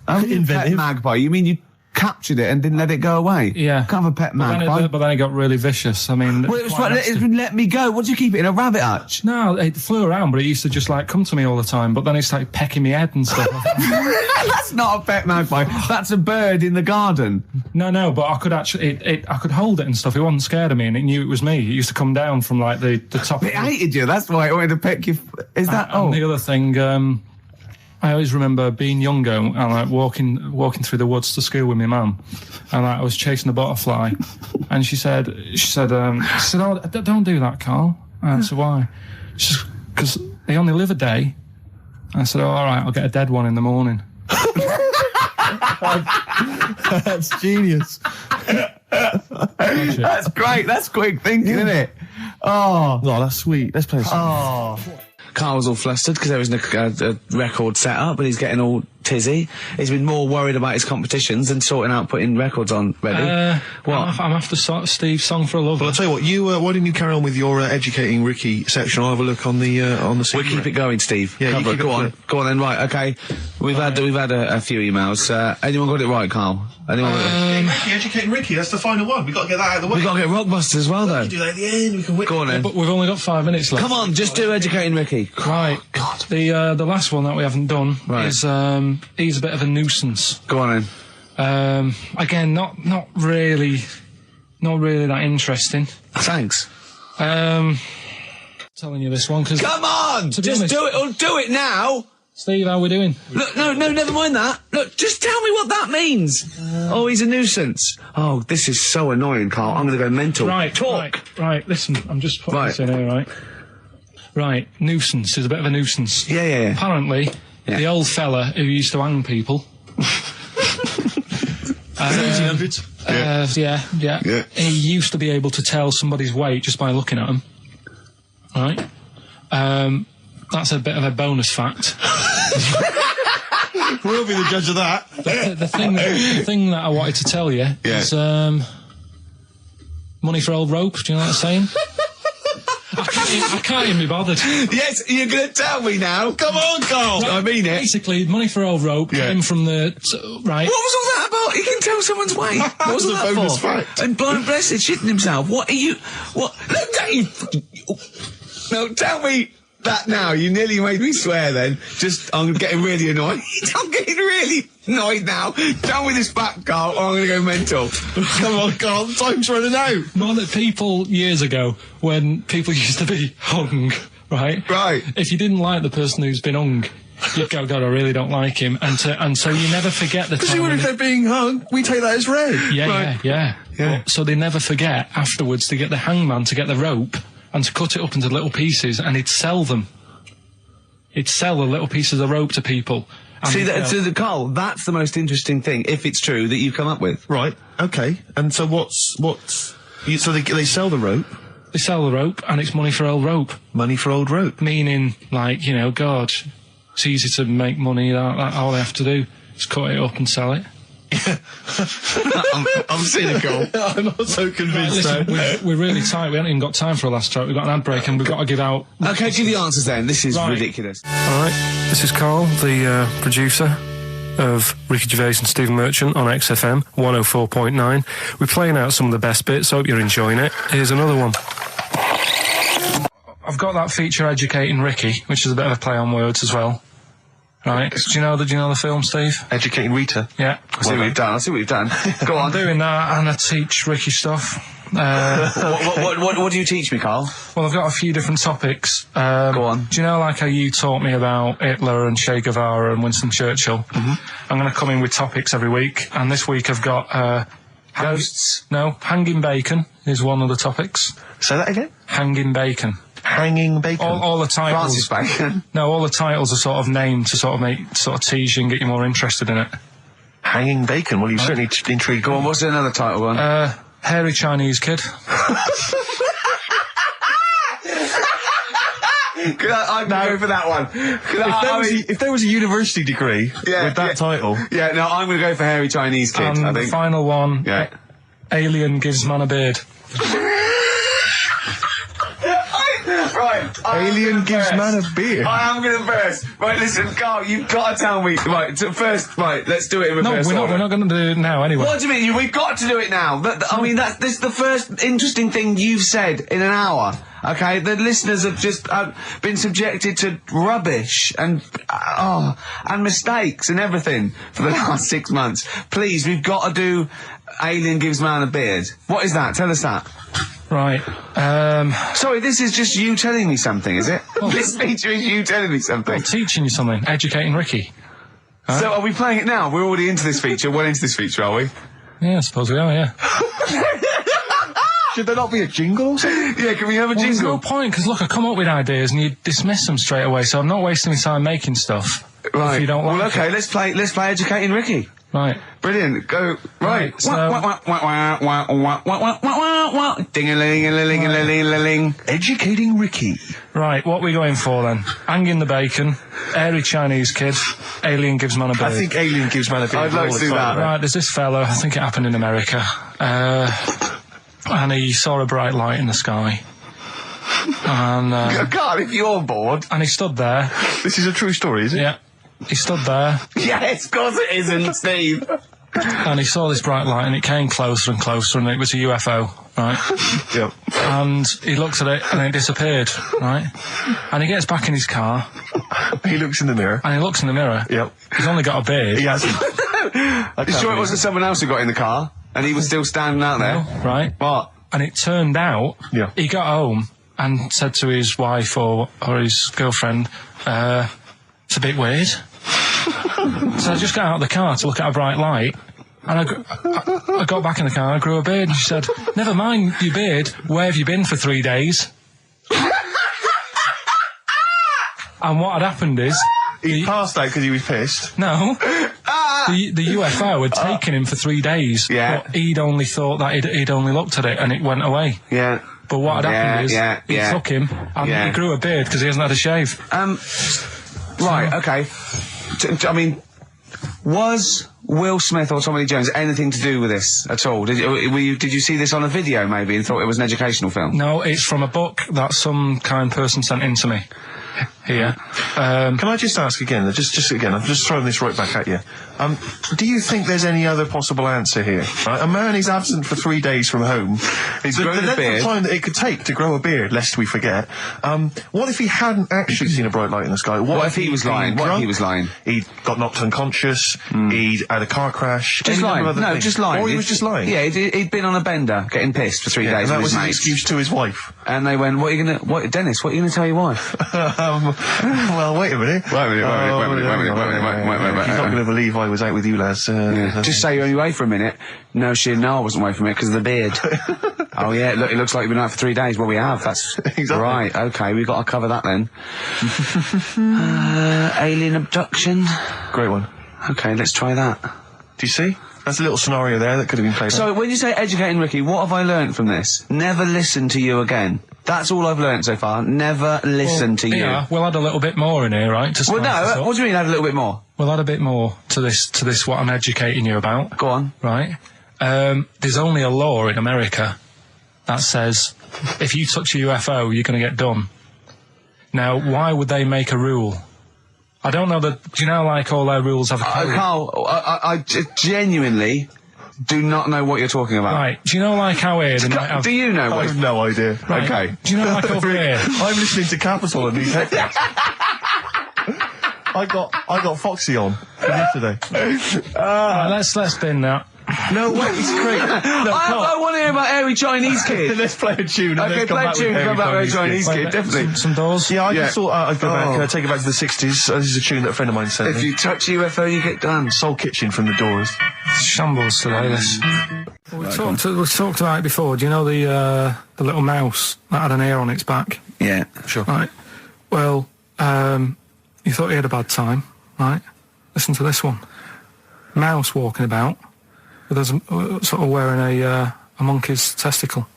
Oh, Inventive. pet magpie. You mean you captured it and didn't let it go away? Yeah. Can't have a pet magpie. But then it got really vicious. I mean... Well, it was quite trying nasty. to let me go. What do you keep it in, a rabbit hutch? No, it flew around, but it used to just, like, come to me all the time. But then it started pecking me head and stuff. That's not a pet magpie. That's a bird in the garden. No, but I could actually... I could hold it and stuff. It wasn't scared of me, and it knew it was me. It used to come down from, like, the top... It hated you. That's why it wanted to peck you. Is that... And the other thing... I always remember being younger and like walking through the woods to school with my mum, and like, I was chasing a butterfly, and she said, "Oh, don't do that, Carl." And I said, "Why?" She said, "Because they only live a day." I said, "Oh, all right, I'll get a dead one in the morning." That's genius. That's great. That's quick thinking, isn't it? Oh, that's sweet. Let's play a song. Carl's all flustered because there isn't a record set up, and he's getting all tizzy. He's been more worried about his competitions than sorting out putting records on ready. What? I'm after Steve's song for a lover. Well, I'll tell you what, why didn't you carry on with your educating Ricky section? I'll have a look on the We'll scene. keep it going, Steve. Yeah, you keep it go on. going. Go on then, right, okay. We've had a few emails. Anyone got it right, Carl? Anyone got it? Educating Ricky, that's the final one. We've got to get that out of the way. We've got to get Rockbusters as well, though. do that at the end, we can win. Go on then. But we've only got 5 minutes left. Come on, just do Educating Ricky. Right. God. The last one that we haven't done is he's a bit of a nuisance. Go on then. Again, not really that interesting. Thanks. Telling you this one because Come on! be Just honest- do it, or do it now! Steve, how we doing? Look, no, never mind that. Look, just tell me what that means. Oh, he's a nuisance. Oh, this is so annoying, Carl. I'm going to go mental. Right, Talk. Right. Listen, I'm just putting this in here, right? Right, nuisance is a bit of a nuisance. Yeah. Apparently, the old fella who used to hang people. Yeah. He used to be able to tell somebody's weight just by looking at them. Right? That's a bit of a bonus fact. We'll be the judge of that. The thing that I wanted to tell you is money for old rope. Do you know what I'm saying? I can't even be bothered. Yes, you're going to tell me now. Come on, Carl. Right, I mean it. Basically, money for old rope came from the... Right. What was all that about? He can tell someone's weight. What was all that bonus for? fact. And blind blessed, shitting himself. What are you... What? Look at you... No, tell me that now. You nearly made me swear then. I'm getting really annoyed. I'm getting really annoyed now. Tell me this back, Carl, or I'm going to go mental. Come on, Carl, time's running out. More that people years ago, when people used to be hung, right? Right. If you didn't like the person who's been hung, you'd go, God, I really don't like him. And so you never forget the Because time. even if they're being hung, we take that as read. Yeah. But, so they never forget afterwards to get the hangman to get the rope and to cut it up into little pieces, and he'd sell them. He'd sell the little pieces of rope to people. And See, he'd go, so Carl, that's the most interesting thing, if it's true, that you've come up with. Right. Okay. And so so they sell the rope. they sell the rope, and it's money for old rope. Money for old rope. Meaning, like, you know, God, it's easy to make money. That all they have to do is cut it up and sell it. I'm cynical. I'm not so convinced. Listen, we're really tight. We haven't even got time for a last track. We've got an ad break, and we've got to give out. Okay, give the answers then. This is ridiculous. All right, this is Karl, the producer of Ricky Gervais and Stephen Merchant on XFM 104.9. We're playing out some of the best bits. Hope you're enjoying it. Here's another one. I've got that feature Educating Ricky, which is a bit of a play on words as well. Right? Do you know the film, Steve? Educating Rita. Yeah. I see what you've done. Go on. I'm doing that, and I teach Ricky stuff. What do you teach me, Carl? Well, I've got a few different topics. Go on. Do you know, like, how you taught me about Hitler and Che Guevara and Winston Churchill? Mm-hmm. I'm going to come in with topics every week, and this week I've got ghosts. No, hanging bacon is one of the topics. Say that again. Hanging bacon. Hanging bacon. All the titles. Francis Bacon. No, all the titles are sort of named to sort of tease you and get you more interested in it. Hanging bacon. Well, you've certainly intrigued. Go on. What's another title one? Hairy Chinese kid. I'm going to go for that one. If there was a university degree with that title. Yeah, no, I'm going to go for Hairy Chinese Kid, And I the think. final one, Alien gives man a beard. Right. Alien gives man a beard. I am going to burst. Right, listen, Carl, you've got to tell me. Right, first, let's do it in reverse. No, we're not going to do it now anyway. What do you mean? We've got to do it now. I mean, this is the first interesting thing you've said in an hour. Okay, the listeners have just been subjected to rubbish and mistakes and everything for the last 6 months. Please, we've got to do Alien Gives Man a Beard. What is that? Tell us that. Right. Sorry, this is just you telling me something, is it? This feature is you telling me something. I'm teaching you something. Educating Ricky. Huh? So are we playing it now? We're already into this feature. Well into this feature, are we? Yeah, I suppose we are, yeah. Should there not be a jingle or something? Yeah, can we have a There's jingle? no point, because look, I come up with ideas and you dismiss them straight away, so I'm not wasting my time making stuff. Right. If you don't like well, okay, it. let's play Educating Ricky. Right. Brilliant. Go. Right. So- Ding-a-ling-a-ling-a-ling-a-ling. Educating Ricky. Right, what are we going for then? Hanging the bacon, hairy Chinese kid, Alien gives man a beard. I think Alien gives man a beard. I'd like all to the do time. that. Right, there's this fella, I think it happened in America, and he saw a bright light in the sky. And God, if you're bored. he stood there. This is a true story, is it? Yeah. He stood there, Yes, of course it isn't, Steve. and he saw this bright light, and it came closer and closer, and it was a UFO, right? Yep. And he looked at it, and it disappeared, right? And he gets back in his car, He looks in the mirror. and he looks in the mirror. Yep. He's only got a beard. He hasn't. You sure it wasn't someone else who got in the car and he was still standing out there? Right? What? And it turned out, Yeah. he got home and said to his wife or his girlfriend, it's a bit weird. So I just got out of the car to look at a bright light, and I got back in the car, I grew a beard, and she said, never mind your beard, where have you been for 3 days? And what had happened is... He passed out because he was pissed. No. The UFO had taken him for 3 days. Yeah. But he'd only thought that he'd only looked at it and it went away. Yeah. But what had happened is he yeah. took him and he grew a beard because he hasn't had a shave. Right, okay. I mean, was Will Smith or Tommy Lee Jones anything to do with this at all? Did you see this on a video maybe and thought it was an educational film? No, it's from a book that some kind person sent in to me. Here. Can I just ask again, just again, I'm just throwing this right back at you. Do you think there's any other possible answer here? Right? A man is absent for 3 days from home. He's the grown a length beard. of time that it could take to grow a beard, lest we forget. What if he hadn't actually seen a bright light in the sky? What if he was lying? What if he was lying? He got knocked unconscious. He'd had a car crash. Just any lying. number of other No, things. just lying. Or he was just lying. Yeah, he'd been on a bender, getting pissed for 3 days And that with was his his mates. excuse to his wife. And they went, Dennis, what are you going to tell your wife? Well, wait a minute. Wait a minute. He's not going to believe I was out with you, lads. Just say you're only away for a minute. No, I wasn't away from it because of the beard. Oh yeah, look, it looks like you've been out for 3 days. Well, we have. That's Exactly. right. Okay, we've got to cover that then. Alien abduction. Great one. Okay, let's try that. Do you see? That's a little scenario there that could have been played. So when you say educating Ricky, what have I learnt from this? Never listen to you again. That's all I've learnt so far. Never listen to you. Yeah, we'll add a little bit more in here, right? To Well, spice this no. up. What do you mean? Add a little bit more. We'll add a bit more to this. What I'm educating you about. Go on. Right. There's only a law in America that says if you touch a UFO, you're going to get done. Now, why would they make a rule? I don't know that. Do you know, like, all their rules have a code? Carl, I genuinely do not know what you're talking about. Right. Do you know, like, how here they might have... Do you know I what? have no idea. Right. Okay. Do you know, like, over here... I'm listening to Capital and these headlines. I got Foxy on from yesterday. Right, let's bin that. No, wait, it's great. No, I want to hear about hairy Chinese kid. Let's play a tune. And Okay, then come play a back with tune, Hairy come back with Chinese Chinese Kid. kid, Wait, definitely. Some doors. Yeah, I Yeah. just thought I'd go back, Oh. take it back to the 60s. This is a tune that a friend of mine sent If me. you touch a UFO, you get done. Soul Kitchen from the Doors. Shambles today, this. We talked about it before. Do you know the little mouse that had an ear on its back? Yeah. Sure. Right. Well, you thought he had a bad time, right? Listen to this one. Mouse walking about with us sort of wearing a monkey's testicle.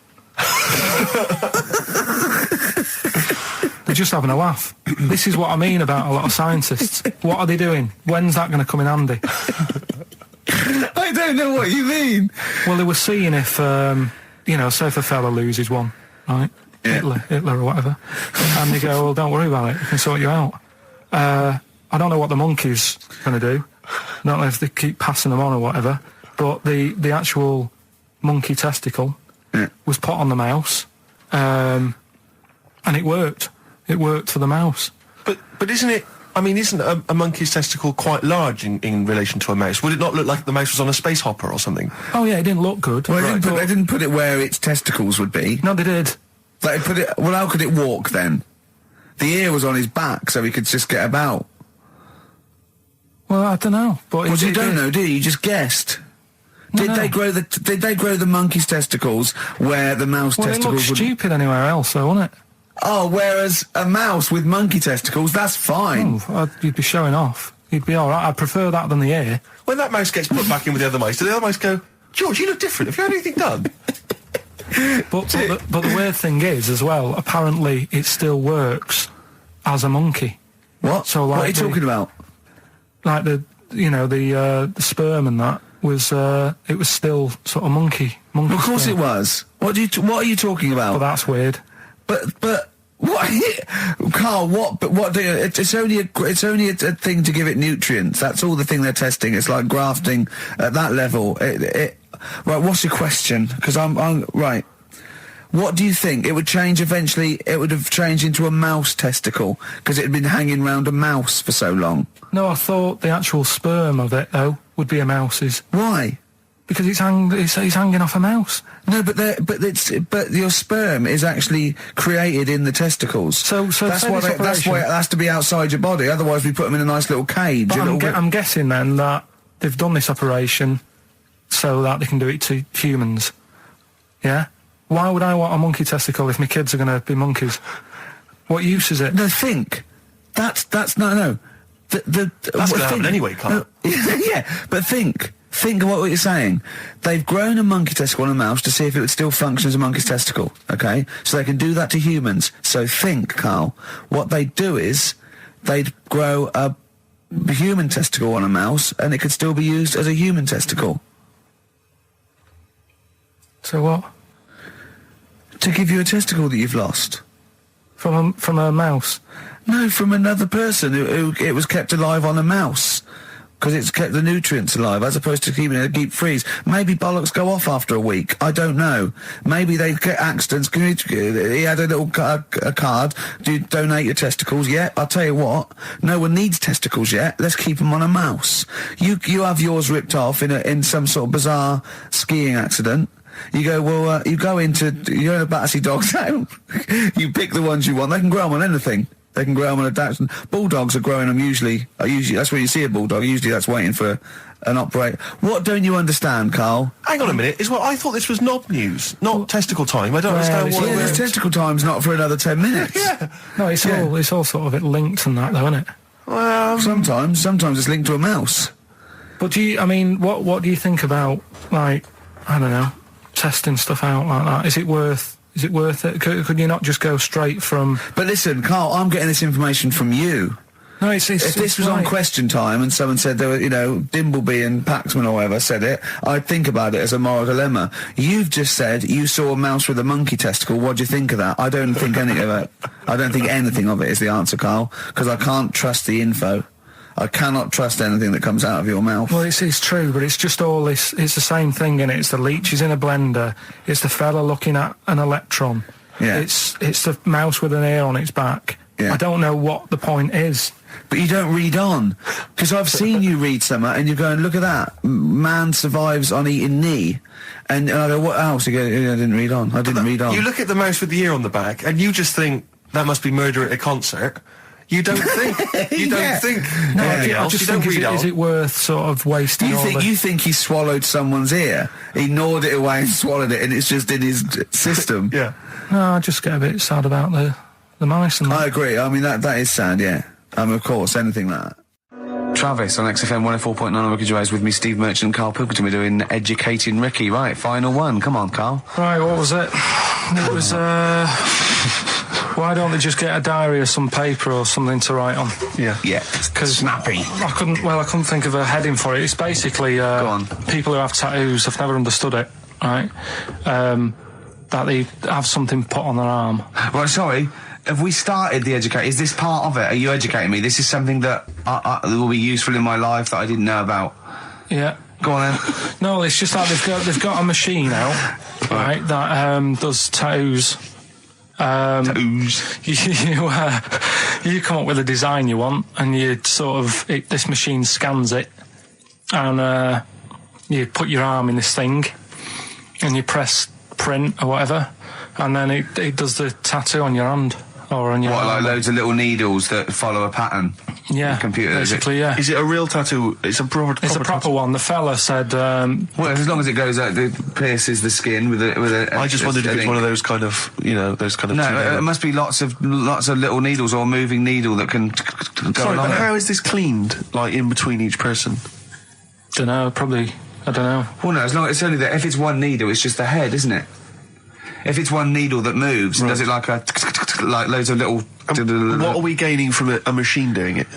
They're just having a laugh. This is what I mean about a lot of scientists. What are they doing? When's that going to come in handy? I don't know what you mean. Well, they were seeing if, say if a fella loses one, right? Yeah. Hitler or whatever. And they go, well, don't worry about it, we can sort you out. I don't know what the monkey's going to do. I don't know if they keep passing them on or whatever. But the actual monkey testicle was put on the mouse, and it worked. It worked for the mouse. But isn't it? I mean, isn't a monkey's testicle quite large in relation to a mouse? Would it not look like the mouse was on a space hopper or something? Oh yeah, it didn't look good. Well, they didn't put it where its testicles would be. No, they did. They put it. Well, how could it walk then? The ear was on his back, so he could just get about. Well, I don't know. But Well, you don't know, do you? You just guessed. Did they grow the monkey's testicles where the mouse Well, it testicles looked would? stupid anywhere else, though, wouldn't it? Oh, whereas a mouse with monkey testicles, that's fine. Oh, you'd be showing off. You'd be all right. I'd prefer that than the ear. When that mouse gets put back in with the other mice, do the other mice go, George, you look different. Have you had anything done? But the weird thing is, as well, apparently it still works as a monkey. What? So, what like are you talking about? Like the sperm and that was it was still sort of monkey. Of course sperm. it was. What are you talking But about? that's weird. But what, Carl? What? But what? It's only a thing to give it nutrients. That's all the thing they're testing. It's like grafting at that level. Right. What's your question? Because I'm right. What do you think? It would change eventually. It would have changed into a mouse testicle because it had been hanging around a mouse for so long. No, I thought the actual sperm of it though would be a mouse's Why? because it's hanging off a mouse. No, but your sperm is actually created in the testicles. So that's say why this that's why it has to be outside your body. Otherwise, we put them in a nice little cage. But a little bit- I'm guessing then that they've done this operation so that they can do it to humans. Yeah. Why would I want a monkey testicle if my kids are going to be monkeys? What use is it? No, think. That's no. That's going to happen anyway, Carl. Yeah, but think. Think of what you're saying. They've grown a monkey testicle on a mouse to see if it would still function as a monkey's testicle, okay? So they can do that to humans. So think, Carl. What they'd do is they'd grow a human testicle on a mouse and it could still be used as a human testicle. So what? To give you a testicle that you've lost. From a mouse? No, from another person who it was kept alive on a mouse. Because it's kept the nutrients alive, as opposed to keeping it in a deep freeze. Maybe bollocks go off after a week. I don't know. Maybe they get accidents. He had a little a card. Do you donate your testicles? Yeah, I'll tell you what. No one needs testicles yet. Let's keep them on a mouse. You have yours ripped off in some sort of bizarre skiing accident. You go, well, you're in a Battersea Dog Town. You pick the ones you want. They can grow them on anything. They can grow them on a Dachshund. Bulldogs are growing them usually that's where you see a bulldog. Usually that's waiting for an operator. What don't you understand, Carl? Hang on a minute. I thought this was knob news, not testicle time. I don't understand why. Yeah, this testicle time's not for another 10 minutes. Yeah. No, it's all sort of linked and that, though, isn't it? Well, Sometimes it's linked to a mouse. But what do you think about, like, I don't know, testing stuff out like that? Is it worth it? Could you not just go straight from... But listen, Carl, I'm getting this information from you. No, If this was on Question Time and someone said there were, Dimbleby and Paxman or whatever said it, I'd think about it as a moral dilemma. You've just said you saw a mouse with a monkey testicle. What do you think of that? I don't think any of it. I don't think anything of it is the answer, Carl, because I can't trust the info. I cannot trust anything that comes out of your mouth. Well, it's true, but it's just all this. It's the same thing, innit? It's the leeches in a blender. It's the fella looking at an electron. Yeah. It's the mouse with an ear on its back. Yeah. I don't know what the point is. But you don't read on. Because I've seen you read something and you're going, look at that. Man survives on eating knee. And I go, what else? You go, I didn't read on. I didn't read on. You look at the mouse with the ear on the back, and you just think, that must be murder at a concert. You don't think. You don't think. No, anything I else. just You don't think, read on. is it worth sort of wasting You think he swallowed someone's ear? He gnawed it away and swallowed it, and it's just in his system. Yeah. No, I just get a bit sad about the mice and that. I agree. I mean, that is sad, yeah. Of course, anything like that. Travis on XFM 104.9 on Ricky Gervais with me, Steve Merchant and Karl Pilkington. We're doing Educating Ricky. Right, final one. Come on, Karl. Right, what was it? It was, why don't they just get a diary or some paper or something to write on? Yeah. Yeah. Because snappy. I couldn't think of a heading for it. It's basically Go on. people who have tattoos. I've never understood it, right? That they have something put on their arm. Well, sorry. Have we started the educate? Is this part of it? Are you educating me? This is something that will be useful in my life that I didn't know about. Yeah. Go on then. No, it's just that they've got a machine out, right, that does tattoos. You come up with a design you want, and you this machine scans it, and you put your arm in this thing, and you press print or whatever, and then it does the tattoo on your hand or on your What, arm. like loads of little needles that follow a pattern? Yeah, Computer, basically, yeah. Is it a real tattoo? It's a proper It's a proper one. The fella said... Well, as long as it goes out, it pierces the skin with a I just wondered if it's one of those kind of, those kind of... No, it must be lots of little needles or a moving needle that can go Sorry, along but it. how is this cleaned, like, in between each person? Don't know, probably... I don't know. Well, no, as long as it's only that. If it's one needle, it's just the head, isn't it? If it's one needle that moves, and does it like like loads of little... What are we gaining from a machine doing it?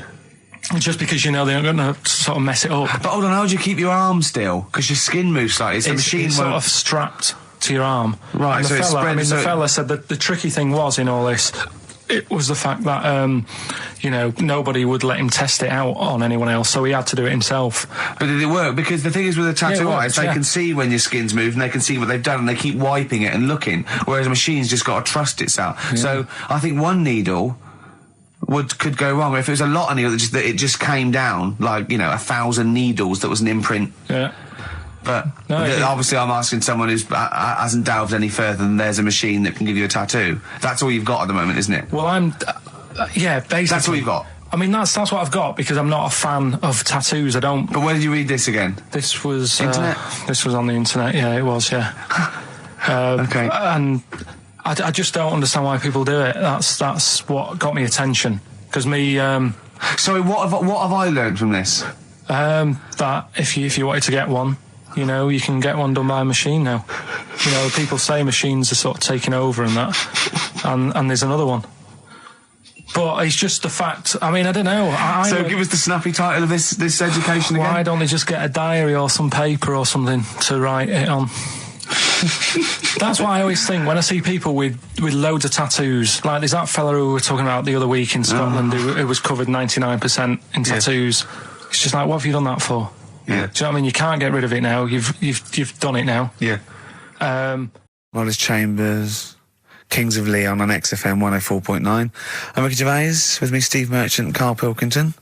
Just because they're not going to sort of mess it up. But hold on, how do you keep your arm still? Because your skin moves slightly. So the machine it's sort won't... of strapped to your arm. Right, And so the it's fella, spread- the so- fella said that the tricky thing was in all this, it was the fact that, nobody would let him test it out on anyone else, so he had to do it himself. But did it work? Because the thing is with a tattoo Yeah, it worked, artist, they yeah. can see when your skin's moved and they can see what they've done and they keep wiping it and looking, whereas a machine's just got to trust itself. Yeah. So I think one needle could go wrong. If it was a lot of needles that it just came down, like, 1,000 needles that was an imprint. Yeah. But No, obviously I'm asking someone who hasn't delved any further than there's a machine that can give you a tattoo. That's all you've got at the moment, isn't it? Well, yeah, basically. That's all you've got. I mean, that's what I've got, because I'm not a fan of tattoos. I don't... But where did you read this again? This was... Internet? This was on the internet, yeah, it was, yeah. Okay. And I just don't understand why people do it. That's what got me attention. Because me... Sorry, what have I learned from this? that if you wanted to get one, you can get one done by a machine now. People say machines are sort of taking over and that, and there's another one. But it's just the fact. I mean, I don't know. So give us the snappy title of this education again. Why don't they just get a diary or some paper or something to write it on? That's what I always think when I see people with loads of tattoos. Like there's that fella who we were talking about the other week in Scotland who was covered 99% in tattoos. It's just like, what have you done that for? Yeah. Do you know what I mean? You can't get rid of it now. You've done it now. Yeah. Wallace Chambers, Kings of Leon on XFM 104.9. I'm Ricky Gervais, with me Steve Merchant and Karl Pilkington.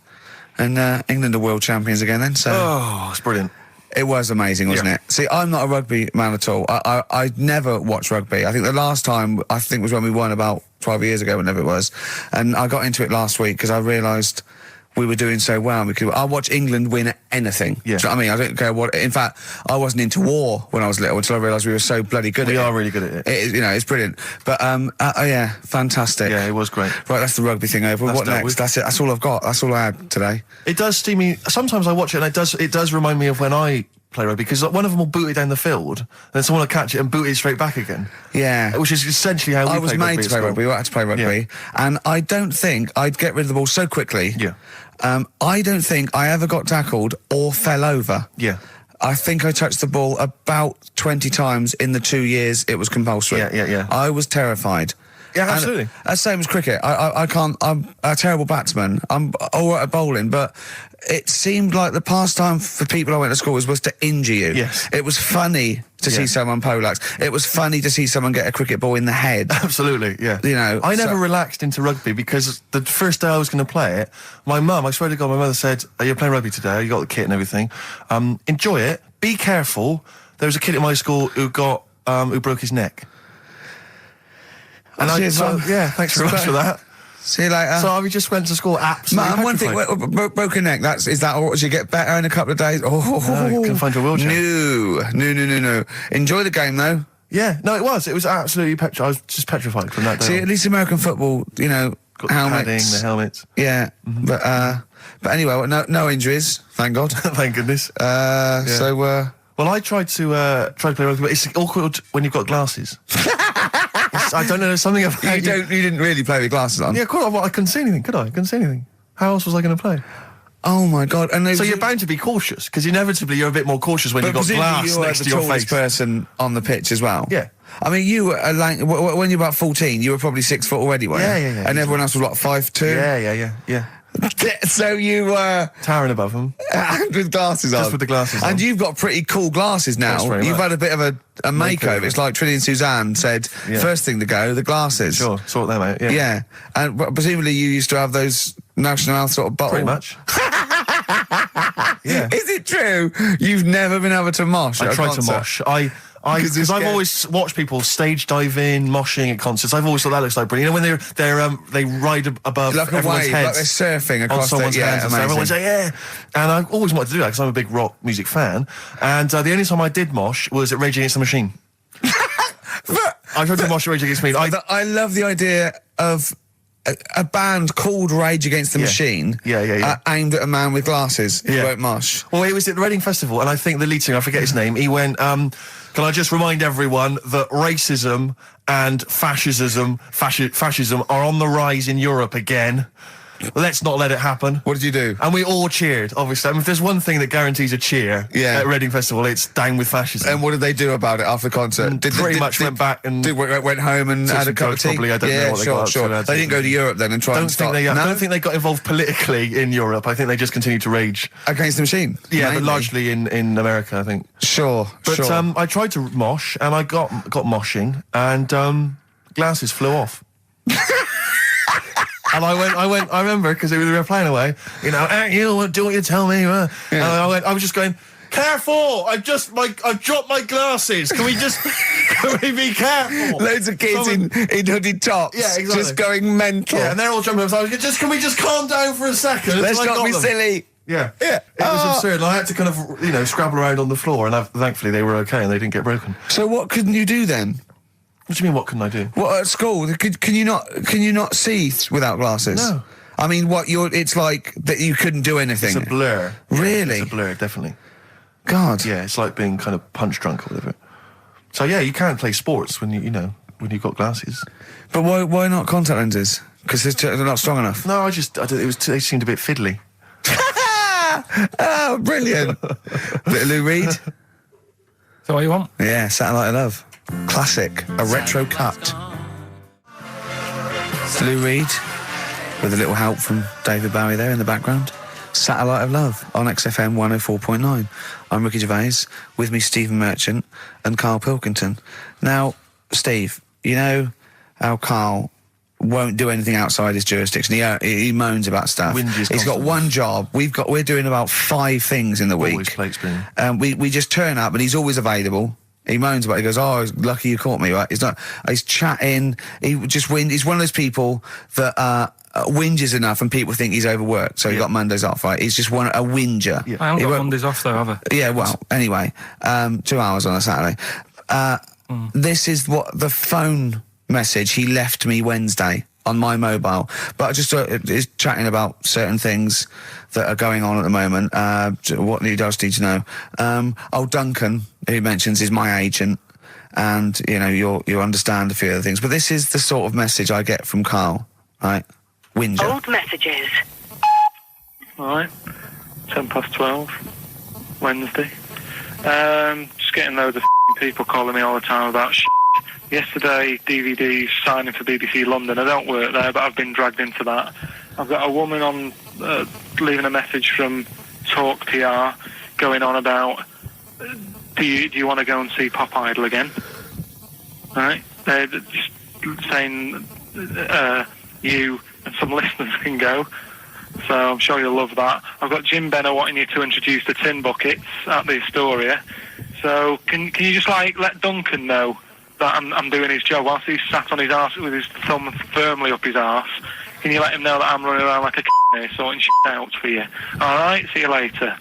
And England are world champions again then, so... Oh, it's brilliant. It was amazing, wasn't Yeah. it? See, I'm not a rugby man at all. I never watched rugby. I think the last time, was when we won about 12 years ago, whenever it was. And I got into it last week because I realised we were doing so well. I'll watch England win anything. Yeah. Do you know what I mean? I don't care what. In fact, I wasn't into war when I was little until I realised we were so bloody good at it. We are really good at it. It's brilliant. But, yeah, fantastic. Yeah, it was great. Right, that's the rugby thing over. That's What dealt next? with. That's it. That's all I've got. That's all I had today. It does steam me. Sometimes I watch it and it does remind me of when I play rugby, because one of them will boot it down the field, and then someone will catch it and boot it straight back again. Yeah. Which is essentially how we I was play made rugby to at play school. rugby. I had to play rugby. And I don't think I'd get rid of the ball so quickly. Yeah. I don't think I ever got tackled or fell over. Yeah. I think I touched the ball about 20 times in the 2 years it was compulsory. Yeah. I was terrified. Yeah, And absolutely. that's same as cricket. I can't. I'm a terrible batsman. I'm all right at bowling, but it seemed like the pastime for people I went to school with was to injure you. Yes. It was funny to see someone poleaxe. It was funny to see someone get a cricket ball in the head. Absolutely, yeah. You know, I never so- relaxed into rugby because the first day I was going to play it, my mum, I swear to God, my mother said, "Are you playing rugby today? You got the kit and everything. Enjoy it. Be careful." There was a kid at my school who broke his neck. And Cheers, Mum. thanks very much for that. See you later. So I just went to school absolutely Man, one thing, petrified. broken neck, is that or you get better in a couple of days? Oh, No, couldn't find your wheelchair. No. Enjoy the game, though. Yeah, no, it was absolutely petrified. I was just petrified from that day See, on. at least American football, Got the helmets. padding, the helmets. Yeah, but anyway, no injuries, thank God. Thank goodness. So, Well, I tried to play rugby, but it's awkward when you've got glasses. I don't know, there's something about you didn't really play with glasses on? Yeah, of course. Well, I couldn't see anything, could I? I couldn't see anything. How else was I going to play? Oh my God! And So you're bound to be cautious, because inevitably you're a bit more cautious when you've got glass you were next the to your tallest face. person on the pitch as well. Yeah. I mean, you were when you were about 14, you were probably 6 foot already, weren't you? Yeah. And everyone else was what, 5'2"? Yeah. So you were Towering above them. with glasses on. Just with the glasses on. And you've got pretty cool glasses now. Thanks very You've much. had a bit of a makeover. It's like Trinity and Suzanne said, Yeah. first thing to go, the glasses. Sure, sort them out. Yeah. Yeah. And presumably you used to have those National Health sort of bottle. Pretty much. Yeah. Is it true? You've never been able to mosh at I a tried to concert? mosh. 'Cause Because you're I've scared. always watched people stage dive in, moshing at concerts. I've always thought that looks like brilliant. You know, when they ride above Like a everyone's wave, like heads. they're surfing on across someone's the, hands and stuff. Everyone's like, yeah. And I've always wanted to do that because I'm a big rock music fan. And the only time I did mosh was at Rage Against the Machine. I tried to mosh at Rage Against the Machine. I love the idea of a band called Rage Against the Yeah. Machine Yeah. aimed at a man with glasses who Yeah. won't mosh. Well, it was at the Reading Festival, and I think the lead singer, I forget his name, he went, can I just remind everyone that racism and fascism are on the rise in Europe again. Let's not let it happen. What did you do? And we all cheered, obviously. I mean, if there's one thing that guarantees a cheer at Reading Festival, it's down with fascism. And what did they do about it after the concert? Pretty much went back and went home and took had a some cup of drugs, tea. probably. I don't know what they got up to. Sure. They didn't go to Europe then and try and start. I No? don't think they got involved politically in Europe. I think they just continued to rage. Against the Machine. Yeah, mainly. but largely in America, I think. Sure. But sure. I tried to mosh, and I got moshing, and glasses flew off. And I remember, because we were playing away, you know, you do what you tell me. And I was just going, careful! I've dropped my glasses. Can we be careful? Loads of kids in hooded tops. Yeah, exactly. Just going mental. Yeah, and they're all jumping up. So I was going, can we just calm down for a second? Let's until I not got be them? silly. Yeah. Yeah. It was absurd. And I had to kind of, scrabble around on the floor, and thankfully they were okay and they didn't get broken. So what couldn't you do then? What do you mean, what couldn't I do? What at school? Can you not see without glasses? No. I mean, it's like that you couldn't do anything. It's a blur. Really? It's a blur, definitely. God. Yeah, it's like being kind of punch drunk or whatever. So yeah, you can't play sports when when you've got glasses. But why not contact lenses? Because they're not strong enough. No, they seemed a bit fiddly. Oh, brilliant. Bit of Lou Reed. Is that what you want? Yeah, Satellite of Love. Classic. A retro cut. Lou Reed, with a little help from David Bowie there in the background. Satellite of Love on XFM 104.9. I'm Ricky Gervais, with me Stephen Merchant and Karl Pilkington. Now, Steve, you know how Karl won't do anything outside his jurisdiction. He moans about stuff. Whinges He's got constantly. one job. We're doing about 5 things in the Always week. plate spinning. We just turn up and he's always available. He moans about it. He goes, "Oh, lucky you caught me." Right? He's chatting. He just He's one of those people that whinges enough, and people think he's overworked. So he got Mondays off. Right? He's just a whinger. Yeah. I haven't He got won't- Mondays off though, have I? Yeah. Well, anyway, 2 hours on a Saturday. This is what the phone message he left me Wednesday on my mobile, but I just is chatting about certain things that are going on at the moment. What he does need to know. Duncan, who mentions, is my agent, and you'll understand a few other things. But this is the sort of message I get from Karl, right? Whinger. Old messages. Right, 12:10, Wednesday. Just getting loads of people calling me all the time about Yesterday, DVDs signing for BBC London. I don't work there, but I've been dragged into that. I've got a woman on leaving a message from Talk TR going on about do you want to go and see Pop Idol again? Right? They're just saying you and some listeners can go. So I'm sure you'll love that. I've got Jim Benner wanting you to introduce the tin buckets at the Astoria. So can you just let Duncan know that I'm doing his job whilst he's sat on his arse with his thumb firmly up his arse? Can you let him know that I'm running around like a here sorting shit out for you? Alright, see you later.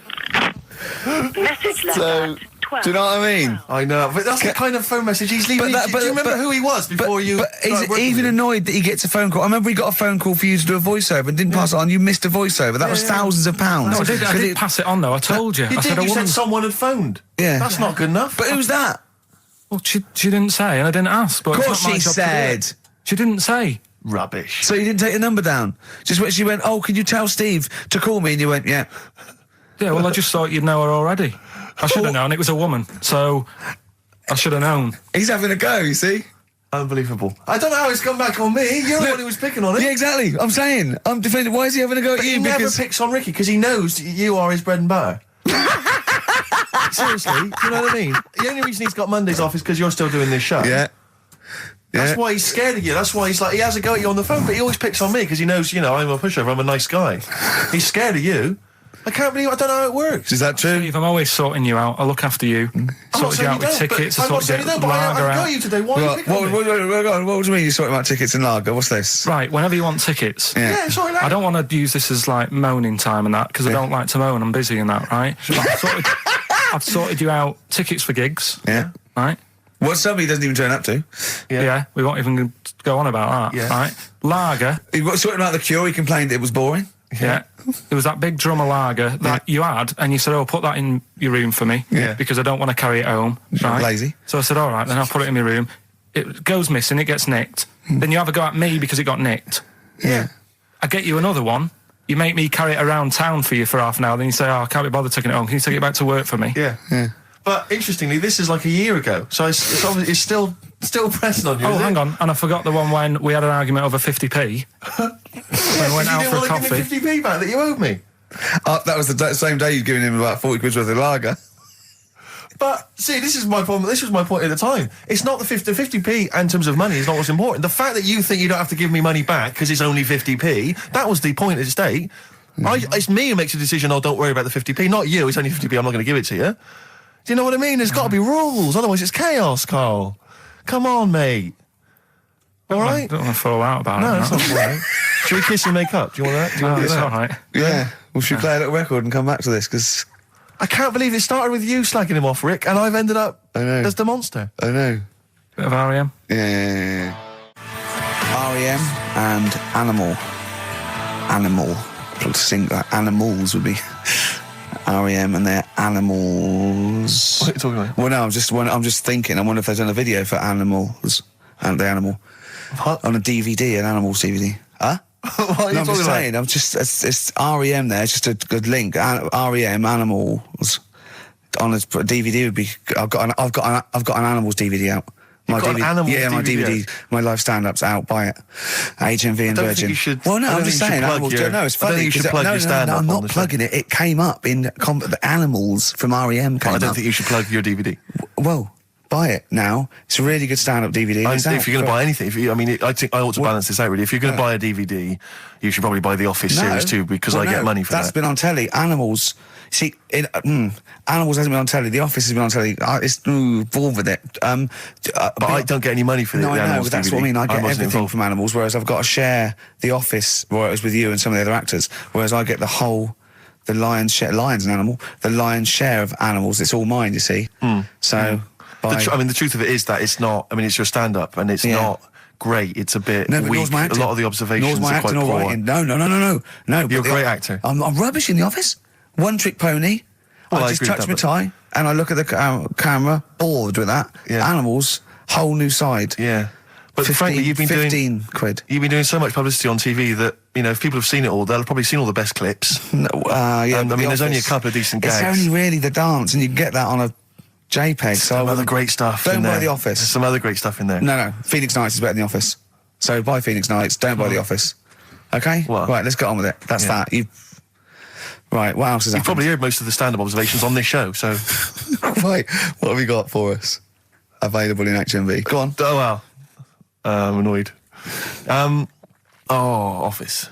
Message left So, at 12. do you know what I mean? I know, but that's the kind of phone message he's leaving. But Do you remember who he was before you? But started he's working even with him? annoyed that he gets a phone call. I remember he got a phone call for you to do a voiceover and didn't pass it on. You missed a voiceover. That was thousands of pounds. No, I 'Cause did pass it on though. I told you. You I did. said a You woman. said someone had phoned. Yeah. That's not good enough. But who's that? Well, she didn't say, and I didn't ask. But Of it's course not my she job to do said. it. She didn't say. Rubbish. So you didn't take the number down? Just when she went, "Oh, can you tell Steve to call me?" And you went, "Yeah." Yeah, well, I just thought you'd know her already. I should have known. It was a woman, so I should have known. He's having a go, you see? Unbelievable. I don't know how it's come back on me. You're the one who was picking on it. Yeah, exactly. I'm saying. I'm defending. Why is he having a go at But you? he never Because picks on Ricky because he knows you are his bread and butter. Seriously, do you know what I mean? The only reason he's got Mondays off is because you're still doing this show. yeah. That's why he's scared of you. That's why he has a go at you on the phone, but he always picks on me because he knows, I'm a pushover, I'm a nice guy. He's scared of you. I don't know how it works. Is that true? Steve, I'm always sorting you out. I look after you. I'm not Sorted you saying out you with don't, tickets. but I I'm not sorted saying you you out don't, but lager I got out. you today. Why are you What, picking on me? what do you mean you're talking about tickets and lager? What's this? Right, whenever you want tickets. Yeah, sorry, I don't want to use this as moaning time and that because I don't like to moan. I'm busy and that, right? But I've sorted you out tickets for gigs, Yeah. right? What somebody doesn't even turn up to. Yeah, we won't even go on about that, Yeah. right? Lager, He got sorting out the Cure. He complained it was boring. yeah. There was that big drum of lager that you had, and you said, "Oh, put that in your room for me, Yeah. because I don't want to carry it home." Right? Lazy. So I said, "All right, then I'll put it in my room." It goes missing, it gets nicked. Then you have a go at me because it got nicked. Yeah. I get you another one. You make me carry it around town for you for half an hour. Then you say, "Oh, I can't be bothered taking it home. Can you take it back to work for me?" Yeah. But interestingly, this is like a year ago, so it's obviously it's still pressing on you. Oh, is hang it? on. And I forgot the one when we had an argument over 50p. When we went You out didn't for a want to coffee. give me 50p back that you owed me. That was the same day you'd given him about 40 quid worth of lager. But see, this is my problem. This was my point at the time. It's not the 50p in terms of money is not what's important. The fact that you think you don't have to give me money back because it's only 50p, that was the point at stake. It's me who makes a decision. Oh, don't worry about the 50p, not you. It's only 50p. I'm not going to give it to you. Do you know what I mean? There's got to be rules, otherwise it's chaos, Carl. Come on, mate. All I right? don't want to fall out about No, it. that's not all right. Should we kiss and make up? Do you want that? Do you want No, to do it's that? all right. Yeah. We should play a little record and come back to this, because I can't believe it started with you slagging him off, Rick, and I've ended up I know. as the monster. I know. Bit of REM. Yeah. REM and Animal. To sing that animals would be REM and their animals. What are you talking about? Well, no, I'm just thinking. I wonder if they've done a video for animals and the animal What? on a DVD, an animals DVD. Huh? What are you No, I'm talking just about? saying. It's REM there. It's just a good link. REM animals on a DVD would be. I've got an animals DVD out. My got an Animals yeah, my DVD DVD, my live stand-up's out. Buy it. HMV and I don't Virgin. think you should- Well, no, I don't I'm think just you should saying. plug Animals. your- No, it's I don't funny. think you should 'cause plug no, your no, stand-up no, I'm on not the show. plugging it. It came up in the animals from REM. I Came don't up. think you should plug your DVD. Well, buy it now. It's a really good stand-up DVD. And It's out if you're going to for- buy anything, I think I ought to balance this out really. If you're going to buy a DVD, you should probably buy the Office series too, because I get money for That's that. been on telly. Animals. See, Animals hasn't been on telly. The Office has been on telly. It's involved with it. But I don't get any money for No, the I know, Animals but that's DVD. what I mean. I get wasn't everything involved. from Animals, whereas I've got to share The Office royalties with you and some of the other actors, whereas I get the lion's share. Lion's an animal. The lion's share of Animals. It's all mine, you see. So, The truth of it is that it's not. I mean, it's your stand-up, and it's not great. It's a bit no, but weak. nor's my A acting. lot of the observations Nor's my are quite acting or poor. writing. No. You're a but great actor. I'm rubbish in The Office. One trick pony. Well, I I just agree with touch that, my but- tie and I look at the camera, bored with that. Yeah. Animals, whole new side. Yeah, but 15, frankly, you've been 15 quid. doing so much publicity on TV that if people have seen it all, they'll have probably seen all the best clips. No, yeah, And, but I mean, The there's only a Office, couple of decent It's gags. only really the dance, and you can get that on a JPEG. So I Some other wouldn't- great stuff. Don't in buy there. The Office. There's some other great stuff in there. No. Phoenix Nights is better than The Office. So buy Phoenix Nights. Don't buy The Office. Okay. Well, right. Let's get on with it. That's yeah. that. Right. What else is You've happened? probably heard most of the stand-up observations on this show, so... Right. What have we got for us? Available in HMV. Go on. Oh, wow. I'm annoyed. Office.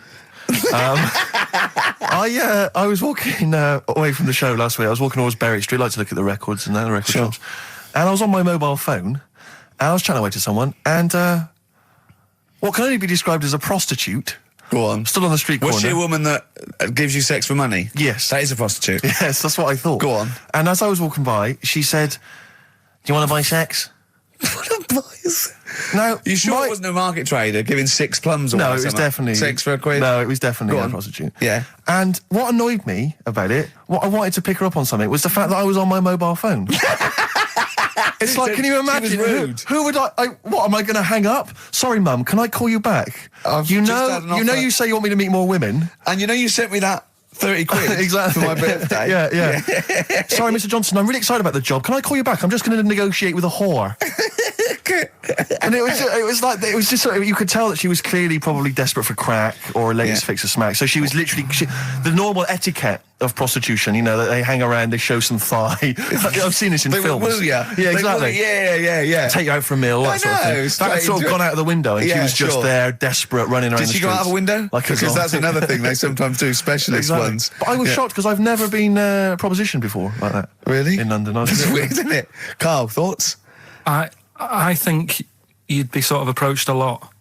I was walking away from the show last week. I was walking towards Berry Street. I like to look at the records and the record shops. And I was on my mobile phone, and I was chatting away to someone, and what can only be described as a prostitute Go on. stood on the street corner. Was she a woman that gives you sex for money? Yes. That is a prostitute. Yes, that's what I thought. Go on. And as I was walking by, she said, "Do you want to buy sex?" What a voice. Now, You sure it wasn't a market trader giving 6 plums or No, it was something? definitely 6 for a quid? No, it was definitely Go a on. prostitute. Yeah. And what annoyed me about it, what I wanted to pick her up on something, was the fact that I was on my mobile phone. It's like, can you imagine? She was rude. Who would what am I going to hang up? Sorry, Mum, can I call you back? I've you just know, had an you know, offer. you say you want me to meet more women. And you sent me that 30 quid Exactly. for my birthday. Yeah. Sorry, Mr. Johnson, I'm really excited about the job. Can I call you back? I'm just going to negotiate with a whore. And it was just sort of, you could tell that she was clearly probably desperate for crack or a latest Yeah. fix of smack. So she was literally the normal etiquette of prostitution. That they hang around, they show some thigh. I've seen this in They films. will ya? Yeah, They exactly. will, yeah. Take you out for a meal, that I sort of know, thing. straight That had sort of into gone it. out of the window, and she Yeah, was just sure. there, desperate, running around Did the she go out of a streets window? like a Because that's zombie. another thing they sometimes do, specialist Exactly. ones. But I was Yeah. shocked because I've never been propositioned before like that. Really? In London. I was That's weird, isn't it? Carl, thoughts? I think you'd be sort of approached a lot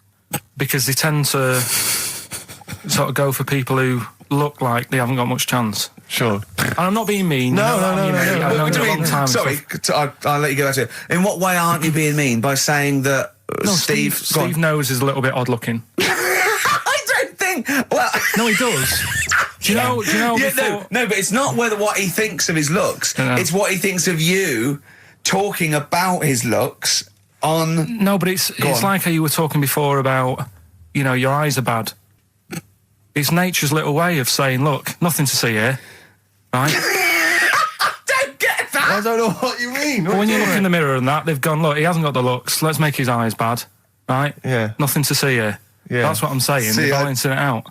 because they tend to sort of go for people who look like they haven't got much chance. Sure. And I'm not being mean. No, you know no, what I no, mean? no, no. I've known What do you a you long mean? time. Sorry, I'll let you go back to it. In what way aren't you being mean? By saying that No, Steve... go on. Steve knows is a little bit odd looking. I don't think... Well... No, he does. Do you know? Yeah, before, no, but it's not what he thinks of his looks. No. It's what he thinks of you talking about his looks on... No, but it's on. like how you were talking before about, your eyes are bad. It's nature's little way of saying, look, nothing to see here, right? Don't get that! I don't know what you mean. But when you look in the mirror and that, they've gone, look, he hasn't got the looks, let's make his eyes bad, right? Yeah. Nothing to see here. Yeah. That's what I'm saying. See, They're I- balancing it out,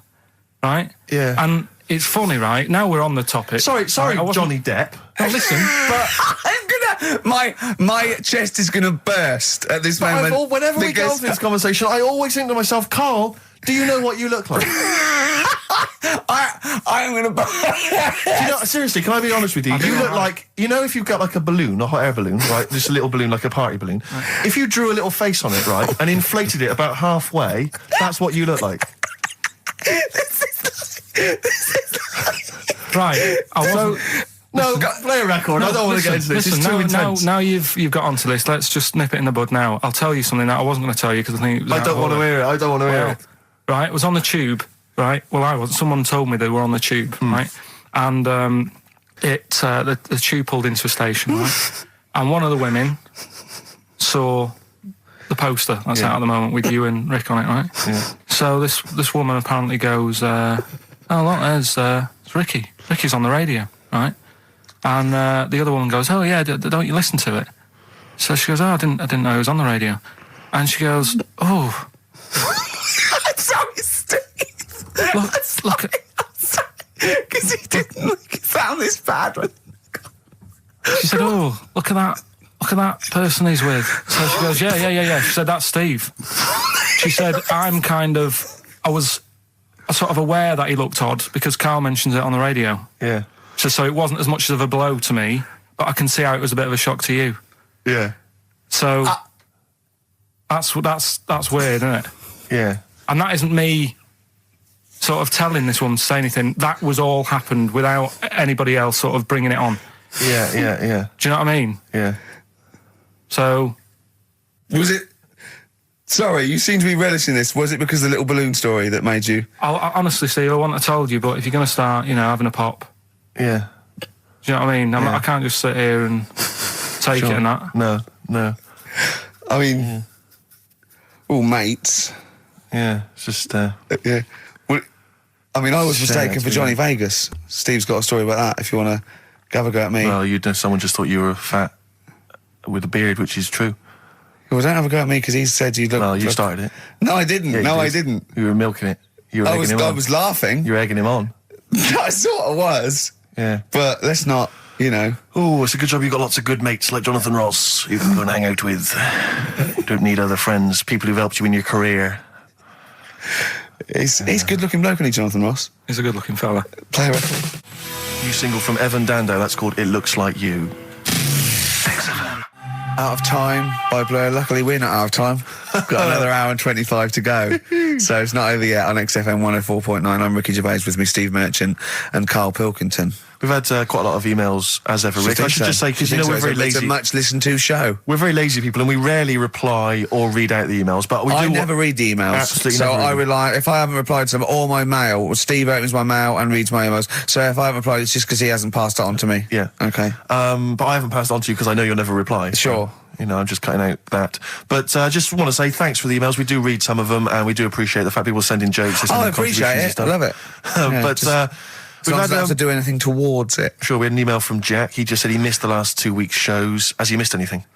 right? Yeah. And it's funny, right? Now we're on the topic. Sorry, Right, I wasn't- Johnny Depp. No, listen, but I'm gonna... My chest is gonna burst at this moment. Whenever we get because- onto this conversation, I always think to myself, Carl, do you know what you look like? I'm gonna burst. Seriously, can I be honest with you? You look like, if you've got like a balloon, a hot air balloon, right? Just a little balloon, like a party balloon. If you drew a little face on it, right, and inflated it about halfway, that's what you look like. right, I wasn't... No, play a record. I don't want to get into this. Listen, It's too intense. now you've got onto this. Let's just nip it in the bud now. I'll tell you something that I wasn't going to tell you because I think it was I out don't of want to order. hear it. I don't want to hear Well, it. right, it was on the tube, right? Well, I wasn't. Someone told me they were on the tube, right? And the tube pulled into a station, right? And one of the women saw the poster that's out at the moment with you and Rick on it, right? Yeah. So this woman apparently goes, oh look, there's Ricky. Ricky's on the radio, right? And the other woman goes, oh yeah, don't you listen to it? So she goes, oh, I didn't know he was on the radio. And she goes, oh, I'm sorry, Steve. look at... Because he didn't sound this bad. She said, oh, look at that look at that person he's with. So she goes, yeah. She said, that's Steve. She said, I was sort of aware that he looked odd because Karl mentions it on the radio. Yeah. So it wasn't as much of a blow to me, but I can see how it was a bit of a shock to you. Yeah. So that's weird, isn't it? Yeah. And that isn't me sort of telling this woman to say anything. That was all happened without anybody else sort of bringing it on. Yeah. Do you know what I mean? Yeah. So... Was it... Sorry, you seem to be relishing this. Was it because of the little balloon story that made you... I honestly, Steve, I wouldn't have told you, but if you're going to start, having a pop... Yeah. Do you know what I mean? I can't just sit here and take it and that. No. I mean... All mates. Yeah, it's just... Yeah. Well, I mean, I was Share mistaken it, for Johnny Vegas. Steve's got a story about that, if you want to have a go at me. Well, someone just thought you were fat with a beard, which is true. Well, don't have a go at me because he said you look... Well, you started it. No, I didn't. Yeah, I didn't. You were milking it. You were egging him on. I was laughing. You were egging him on. I sort of was. Yeah. But let's not, Oh, it's a good job you've got lots of good mates like Jonathan Ross you can go and hang out with. You don't need other friends, people who've helped you in your career. He's good-looking bloke, isn't he, Jonathan Ross? He's a good-looking fella. Play a record. New single from Evan Dando, that's called It Looks Like You. XFM. Out of Time by Blur. Luckily, we're not out of time. Got another hour and 25 to go. So it's not over yet on XFM 104.9. I'm Ricky Gervais, with me Steve Merchant and Karl Pilkington. We've had quite a lot of emails, as ever, Rick. I should just say, because we're very lazy. It's a much listened to show. We're very lazy people, and we rarely reply or read out the emails. But I never read the emails. Absolutely so never I rely, if I haven't replied to them, or my mail, Steve opens my mail and reads my emails. So if I haven't replied, it's just because he hasn't passed it on to me. Yeah. Okay. But I haven't passed it on to you because I know you'll never reply. Sure. So, I'm just cutting out that. But I just want to say thanks for the emails. We do read some of them, and we do appreciate the fact people send in jokes. I appreciate it. I love it. We've I had, don't have to do anything towards it. Sure, we had an email from Jack. He just said he missed the last 2 weeks' shows. Has he missed anything?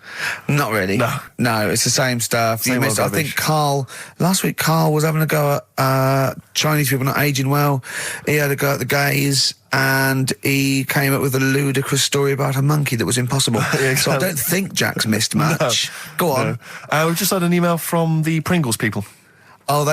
Not really. No, it's the same stuff. Same old I think rubbish. last week Karl was having a go at Chinese people not aging well. He had a go at the gays, and he came up with a ludicrous story about a monkey that was impossible. Yeah, so I don't think Jack's missed much. Go on. We've just had an email from the Pringles people. Oh,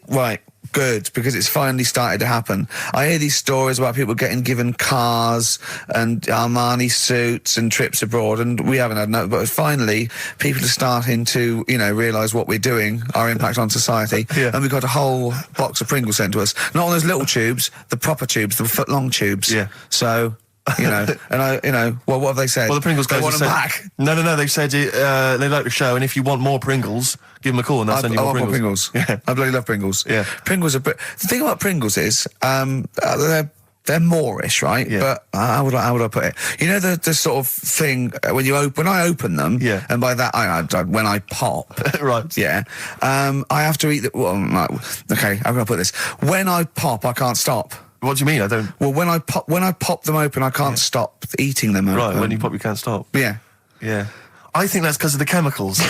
right. Good, because it's finally started to happen. I hear these stories about people getting given cars and Armani suits and trips abroad, and we haven't had no, but finally people are starting to, realise what we're doing, our impact on society, and we've got a whole box of Pringles sent to us. Not on those little tubes, the proper tubes, the foot-long tubes. Yeah. So... and what have they said? Well, the Pringles guys want have them said, back. No, they've said they like the show, and if you want more Pringles, give them a call and they'll send you more want Pringles. more Pringles. Yeah. I bloody love Pringles. Yeah. Pringles are... The thing about Pringles is, they're Moorish, right? Yeah. But how would I put it? The sort of thing when I open them, yeah. And by that when I pop, right? Yeah, I have to eat the. Well, okay, how can I put this? When I pop, I can't stop. What do you mean? I don't. Well, when I pop them open, I can't stop eating them. Right, when you pop, you can't stop. Yeah. I think that's because of the chemicals.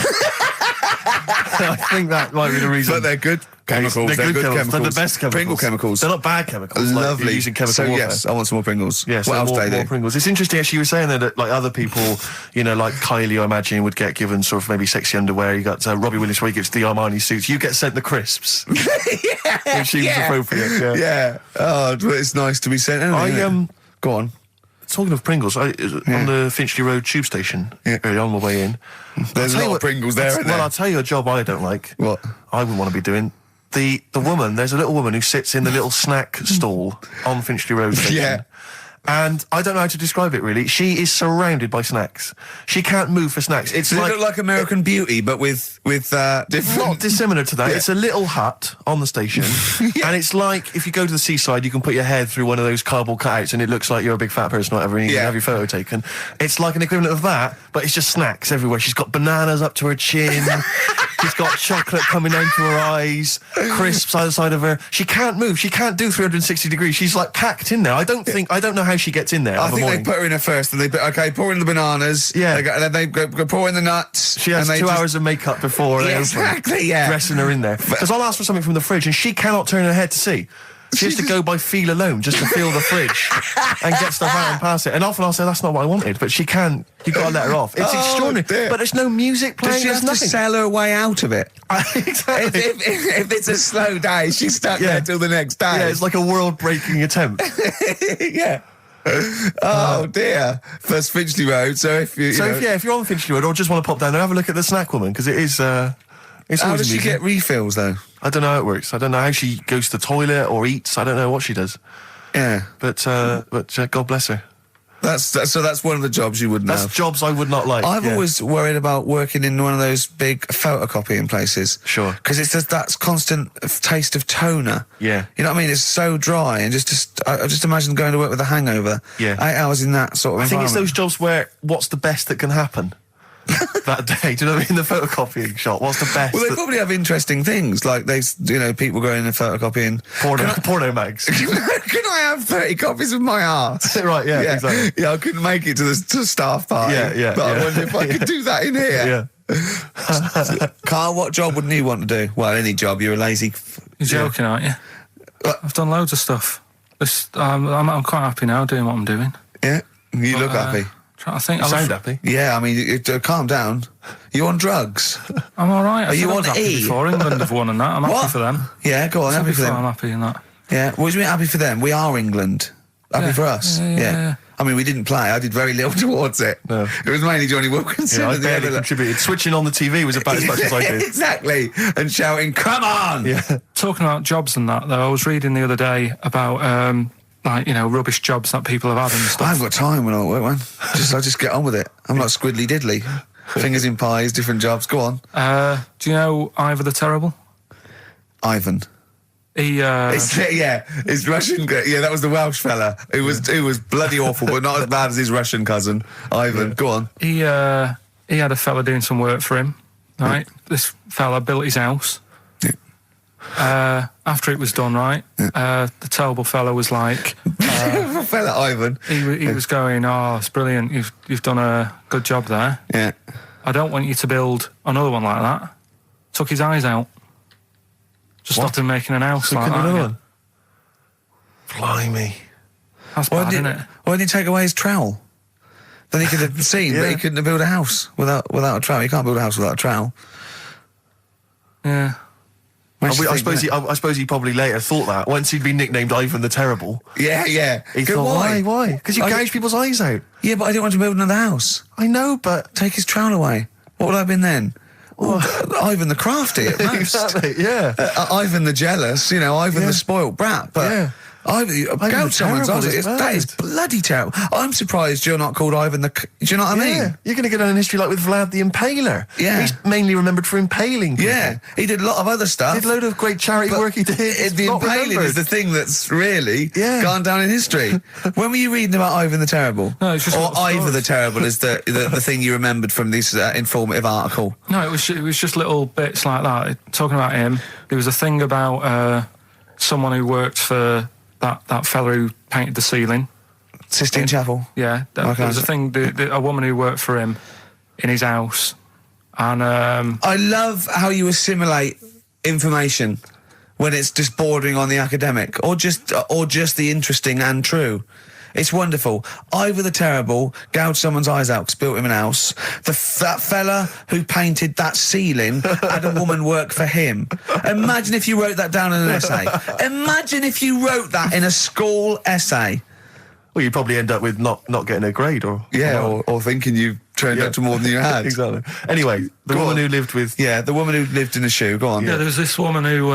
I think that might be the reason. But they're good chemicals. They're good chemicals. They're the chemicals. best chemicals. Pringle chemicals. They're not bad chemicals. Lovely. Like you're using chemical warfare. Yes, I want some more Pringles. Yes, what else do they more do? Pringles. It's interesting actually. You were saying that like other people, like Kylie, I imagine would get given sort of maybe sexy underwear. You got Robbie Williams where he gets the Armani suits. You get sent the crisps. Yeah, which seems appropriate. Yeah. Oh, it's nice to be sent. Go on. Talking of Pringles, on the Finchley Road tube station early on my way in, there's a lot of Pringles there, isn't there? Well, I'll tell you a job I don't like. What? I wouldn't want to be doing. The woman, there's a little woman who sits in the little snack stall on Finchley Road station. Yeah. And I don't know how to describe it really. She is surrounded by snacks. She can't move for snacks. It's Does it look like American Beauty, but with different... Not dissimilar to that. Yeah. It's a little hut on the station. And it's like, if you go to the seaside, you can put your head through one of those cardboard cutouts and it looks like you're a big fat person or whatever, and you can have your photo taken. It's like an equivalent of that, but it's just snacks everywhere. She's got bananas up to her chin. She's got chocolate coming down to her eyes, crisps either side of her. She can't move. She can't do 360 degrees. She's like packed in there. I don't know how she gets in there. I think they put her in there first, and pour in the bananas. Yeah. Then they go pour in the nuts. She has 2 hours of makeup before they open. Exactly, yeah. Dressing her in there. Because I'll ask for something from the fridge, and she cannot turn her head to see. She has to go by feel alone just to feel the fridge and get stuff out and pass it. And often I'll say, that's not what I wanted, but she can't. You've got to let her off. It's extraordinary. Dear. But there's no music playing. Does she have there's to nothing. sell her way out of it? Exactly. If it's a slow day, she's stuck there till the next day. Yeah, it's like a world-breaking attempt. Yeah. Oh dear. First Finchley Road. So if you, if you're on Finchley Road or just want to pop down there, have a look at the snack woman, because it is. It's how always does she amusing. get refills though? I don't know how it works. I don't know how she goes to the toilet or eats. I don't know what she does. Yeah. But God bless her. That's one of the jobs you wouldn't That's have. jobs I would not like. I've always worried about working in one of those big photocopying places. Sure. Because it's just that constant taste of toner. Yeah. You know what I mean? It's so dry, and I just imagine going to work with a hangover. Yeah. 8 hours in that sort of I think it's environment. those jobs where what's the best that can happen that day? Do you know what I mean? The photocopying shop. What's the best? Well, they probably have interesting things, like people going and photocopying. Porno mags. Can I have 30 copies of my art? Right, yeah, exactly. Yeah, I couldn't make it to the staff party. Yeah, But I wonder if I could do that in here. Yeah. Carl, what job wouldn't you want to do? Well, any job. You're a lazy... You're joking, aren't you? I've done loads of stuff. I'm quite happy now doing what I'm doing. Yeah? You look happy. Trying to think. You sound happy. Yeah, I mean, calm down. You on drugs? I'm all right. Are you I on was happy E? before England have won and that. I'm happy What? for them. Yeah, go on, happy for I'm them. happy in that. Yeah, what do you mean happy for them? We are England. Happy Yeah. for us. Yeah. I mean, we didn't play. I did very little towards it. No. It was mainly Johnny Wilkinson. I and the barely other- contributed. Switching on the TV was about as much as I did. Exactly. And shouting, come on! Yeah. Talking about jobs and that, though, I was reading the other day about rubbish jobs that people have had and I stuff. haven't got time when I work, man. I just get on with it. I'm like Squiddly Diddly. Fingers in pies, different jobs. Go on. Do you know Ivor the Terrible? Ivan. He It's Russian. Yeah, that was the Welsh fella. It was bloody awful, but not as bad as his Russian cousin, Ivan. Go on. he had a fella doing some work for him. Right, this fella built his house. After it was done, right, the terrible fella was like, Fella Ivan. he was going, "Oh, it's brilliant. You've done a good job there. Yeah. I don't want you to build another one like that." Took his eyes out. Just stopped him making an house like that. Another again. one. Blimey. That's Why bad, isn't it? didn't he take away his trowel? Then he could have seen, but he couldn't have built a house without a trowel. You can't build a house without a trowel. Yeah. Makes you I think, suppose he probably later thought that once he'd been nicknamed Ivan the Terrible. Yeah. He Good, thought, why? Because you I- gouge people's eyes out. Yeah, but I didn't want to build another house. I know, but Take his trowel away. What would I have been then? Ivan the crafty at most. exactly, yeah. Ivan the jealous, Ivan Yeah. the spoilt brat. But Yeah. Ivan the someone's Terrible eyes. is That is bad. bloody terrible. I'm surprised you're not called Ivan the... Do you know what I mean? Yeah, you're going to go down in history like with Vlad the Impaler. Yeah. He's mainly remembered for impaling people. Yeah, he did a lot of other stuff. Did a load of great charity But work he did. It's the not impaling remembered. is the thing that's really Yeah. gone down in history. When were you reading about Ivan the Terrible? No, it's just or little Ivor stories. the Terrible is the thing you remembered from this informative article. No, it was just little bits like that. Talking about him, there was a thing about someone who worked for that fella who painted the ceiling. Sistine Chapel. Yeah, Okay. there was a thing. A woman who worked for him in his house, and I love how you assimilate information when it's just bordering on the academic, or just the interesting and true. It's wonderful. Ivor the Terrible gouged someone's eyes out 'cause built him an house. That fella who painted that ceiling had a woman work for him. Imagine if you wrote that down in an essay. Imagine if you wrote that in a school essay. Well, you'd probably end up with not getting a grade or... Yeah, or thinking you turned out to more than you had. Exactly. Anyway, the Go woman on. who lived with... Yeah, the woman who lived in a shoe. Go on. yeah, there was this woman who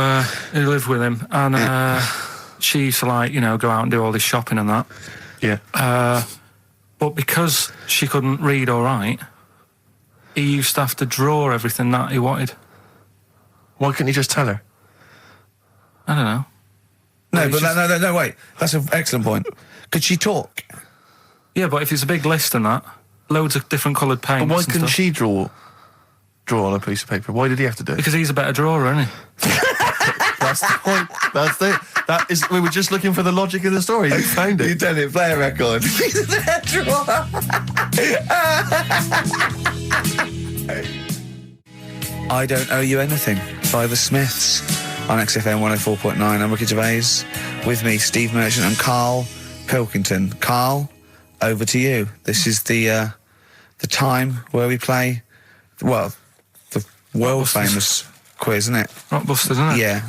lived with him, and she used to go out and do all this shopping and that. Yeah. But because she couldn't read or write, he used to have to draw everything that he wanted. Why couldn't you just tell her? I don't know. No, It's but no, wait. That's an excellent point. Could she talk? Yeah, but if it's a big list and that, loads of different coloured paints. But why and couldn't stuff. she draw on a piece of paper? Why did he have to do it? Because he's a better drawer, isn't he? That's the point. That's it. That is. We were just looking for the logic of the story. You found You it. done it. Play a record. I Don't Owe You Anything by the Smiths on XFM 104.9. I'm Ricky Gervais. with me, Steve Merchant and Karl Pilkington. Karl, over to you. This is the time where we play, well, the world famous quiz, isn't it? Rockbusters, isn't it? Yeah,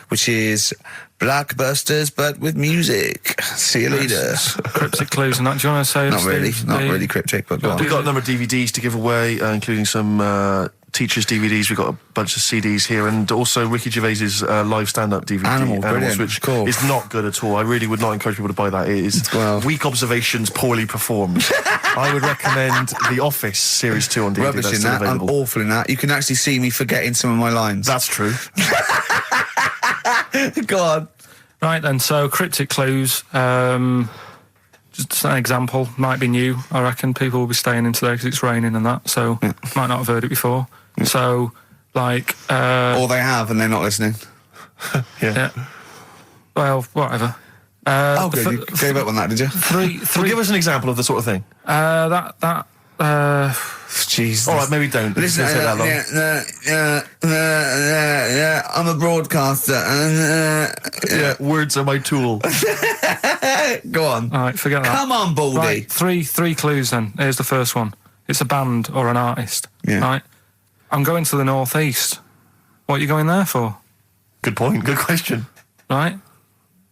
which is Blockbusters, but with music. See you later. Cryptic clues and that. Do you want to say? Not really cryptic, but go on. We've got a number of DVDs to give away, including some teachers' DVDs. We've got a bunch of CDs here, and also Ricky Gervais's live stand-up DVD, Animals, brilliant. which Cool. is not good at all. I really would not encourage people to buy that. It is weak observations, poorly performed. I would recommend The Office Series 2 on DVD. Rubbish in that. I'm awful in that. You can actually see me forgetting some of my lines. That's true. Go on. Right then, so cryptic clues. Just an example, might be new. I reckon people will be staying in today because it's raining and that, so might not have heard it before. So, like... or they have and they're not listening. Yeah. Well, whatever. Good. You gave up on that, did you? Three. Well, give us an example of the sort of thing. Jesus. All right, maybe don't. Listen, It's gonna take that long. I'm a broadcaster. Yeah, words are my tool. Go on. All right, forget that. Come on, Baldy. Right, three clues then. Here's the first one. It's a band or an artist. Yeah. Right? I'm going to the northeast. What are you going there for? Good point. Good question. Right?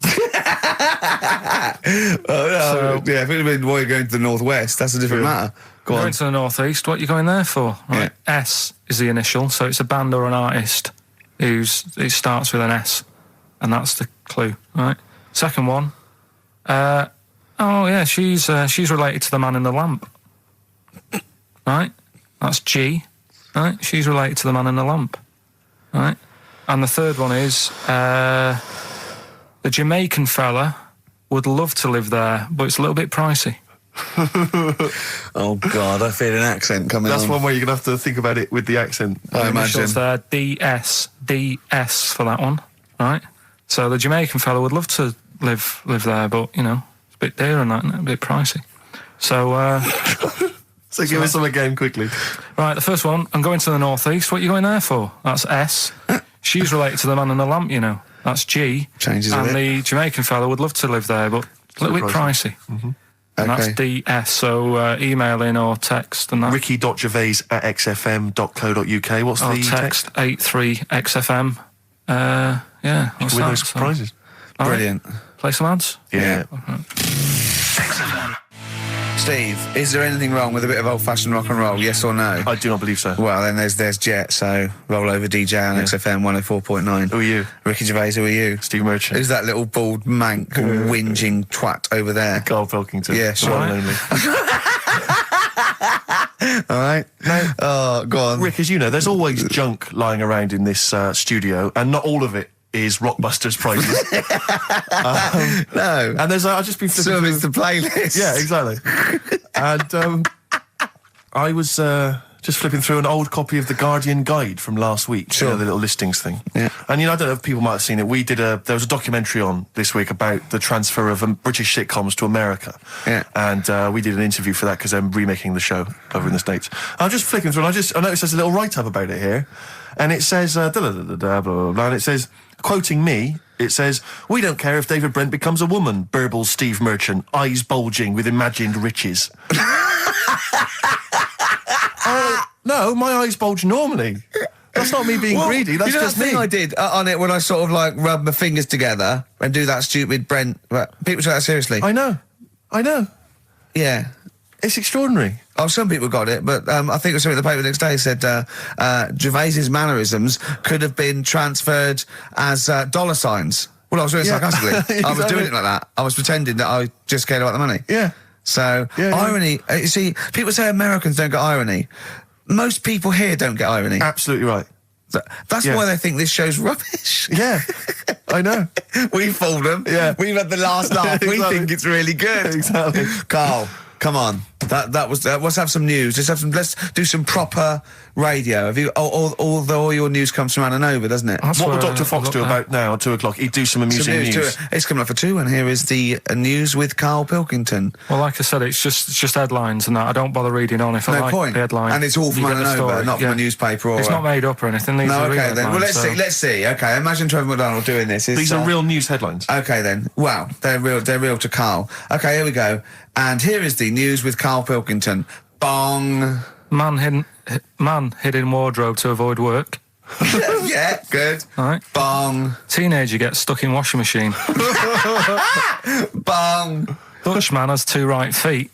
Yeah, if it had been why you're going to the northwest, that's a different matter. Go I'm on. going to the northeast. What are you going there for? Right. Yeah. S is the initial, so it's a band or an artist it starts with an S, and that's the clue. Right. Second one. She's related to the man in the lamp. Right. That's G. Right. She's related to the man in the lamp. Right. And the third one is the Jamaican fella would love to live there, but it's a little bit pricey. Oh God, I feel an accent coming on. That's one where you're going to have to think about it with the accent. I imagine. Initials there, DS for that one, right? So the Jamaican fellow would love to live there, but it's a bit dear and that, isn't it? A bit pricey. So, So give us some again quickly. right, the first one. I'm going to the northeast. What are you going there for? That's S. She's related to the man in the lamp, That's G. Changes a and bit. the Jamaican fellow would love to live there, but a little bit pricey. Mm-hmm. And Okay. that's DS. So email in or text and that. Ricky.gervais@xfm.co.uk. What's Or the text 83XFM. Yeah. What's Win that? those prizes. All right, Brilliant. play some ads. Yeah. XFM. Steve, is there anything wrong with a bit of old-fashioned rock and roll? Yes or no? I do not believe so. Well, then there's Jet. So roll over DJ on XFM 104.9. Who are you? Ricky Gervais. Who are you? Steve Merchant. Who's that little bald mank whinging twat over there? Karl Pilkington. Yeah, sure. The one and only. All right. No. Oh, go on. Rick, as you know, there's always junk lying around in this studio, and not all of it is Rockbusters prizes. No. And there's I've just been flipping Some of through. it's the playlist. Yeah, exactly. And I was just flipping through an old copy of the Guardian Guide from last week. Sure. The little listings thing. Yeah. And I don't know if people might have seen it. There was a documentary on this week about the transfer of British sitcoms to America. Yeah. And we did an interview for that because they're remaking the show over in the States. I'm just flicking through and I noticed there's a little write-up about it here. And it says, blah, blah, blah, blah, blah, and it says, quoting me, it says, "We don't care if David Brent becomes a woman," burbles Steve Merchant, eyes bulging with imagined riches. No, my eyes bulge normally. That's not me being greedy, that's just that me. thing I did on it when I sort of rub my fingers together and do that stupid Brent... People take that seriously. I know. Yeah. It's extraordinary. Oh, some people got it, but I think it was something in the paper the next day said Gervais's mannerisms could have been transferred as dollar signs. Well, I was doing it sarcastically. I was doing it like that. I was pretending that I just cared about the money. Yeah. So, irony... you see, people say Americans don't get irony. Most people here don't get irony. Absolutely right. That's Yeah. why they think this show's rubbish. Yeah, I know. We fooled them. Yeah. We've had the last laugh. We Exactly. think it's really good. Exactly. Karl, Come on. Let's have some news. Let's do some proper radio. Have you? All your news comes from Anna Nova, doesn't it? That's What will where Dr. Fox do about now at 2 o'clock? He'd do some amusing news. It's coming up for 2, and here is the news with Karl Pilkington. Well, like I said, it's just headlines and that. I don't bother reading on if I No like point. the headline. And it's all from You get Anna the Nova, story, not from a newspaper or. It's not made up or anything. These No, are real okay then. Well, headlines, let's see. Okay, imagine Trevor McDonald doing this. These are real news headlines. Okay then. Wow, they're real to Karl. Okay, here we go. And here is the news with Karl Pilkington. Bong. Man hid in wardrobe to avoid work. Yeah, good. All right. Bong. Teenager gets stuck in washing machine. Bong. Dutchman has 2 right feet.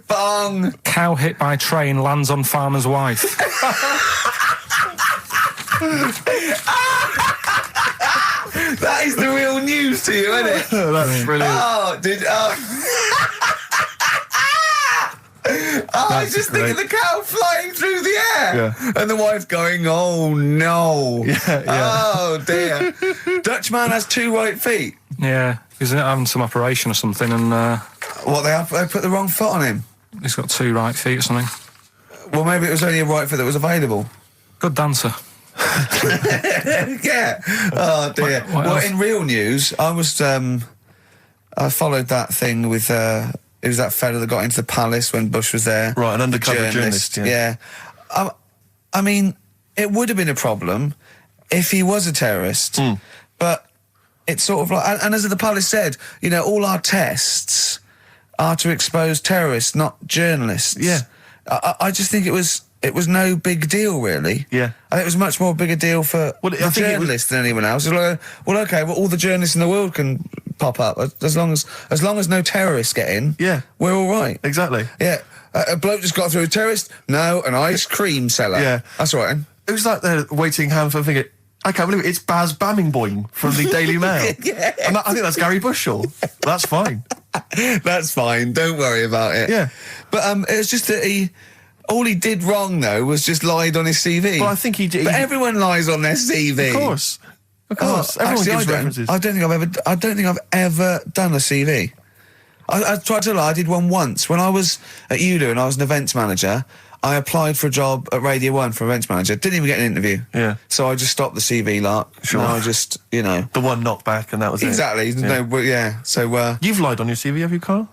Bong. Cow hit by train lands on farmer's wife. That is the real news to you, isn't it? That's brilliant. I was just thinking the cow flying through the air. Yeah. And the wife going, oh no. Yeah. Oh dear. Dutchman has 2 right feet. Yeah, he's having some operation or something, and What, they put the wrong foot on him? he's got 2 right feet or something. Well, maybe it was only a right foot that was available. Good dancer. Yeah. Oh dear. What Well, else? in real news, I was I followed that thing with it was that fella that got into the palace when Bush was there. Right, an undercover journalist, Yeah. I mean, it would have been a problem if he was a terrorist, but it's sort of like, and as the palace said, you know, all our tests are to expose terrorists, not journalists. Yeah. I just think it was no big deal, really. Yeah. I think it was much more big a deal for Well, I the think it was- journalists than anyone else. It's like, well, okay, well, all the journalists in the world can pop up as long as no terrorists get in. Yeah. We're all right. Exactly. Yeah. A bloke just got through a terrorist. No, an ice cream seller. Yeah. That's all right. It was like the waiting hand for thinking, I can't believe it. It's Baz Bammingboim from the Daily Mail. Yeah. And I think that's Gary Bushell. That's fine. That's fine. Don't worry about it. Yeah. But it was just that all he did wrong though was just lied on his CV. Well, I think he did. But everyone lies on their CV. Of course. Everyone Actually, gives references. I don't think I've ever done a CV. I tried to lie. I did one once when I was at ULU and I was an events manager. I applied for a job at Radio 1 for events manager. Didn't even get an interview. Yeah. So I just stopped the CV lark. Sure. And I just, The one knocked back and that was exactly. it. No, but yeah. So You've lied on your CV, have you, Carl?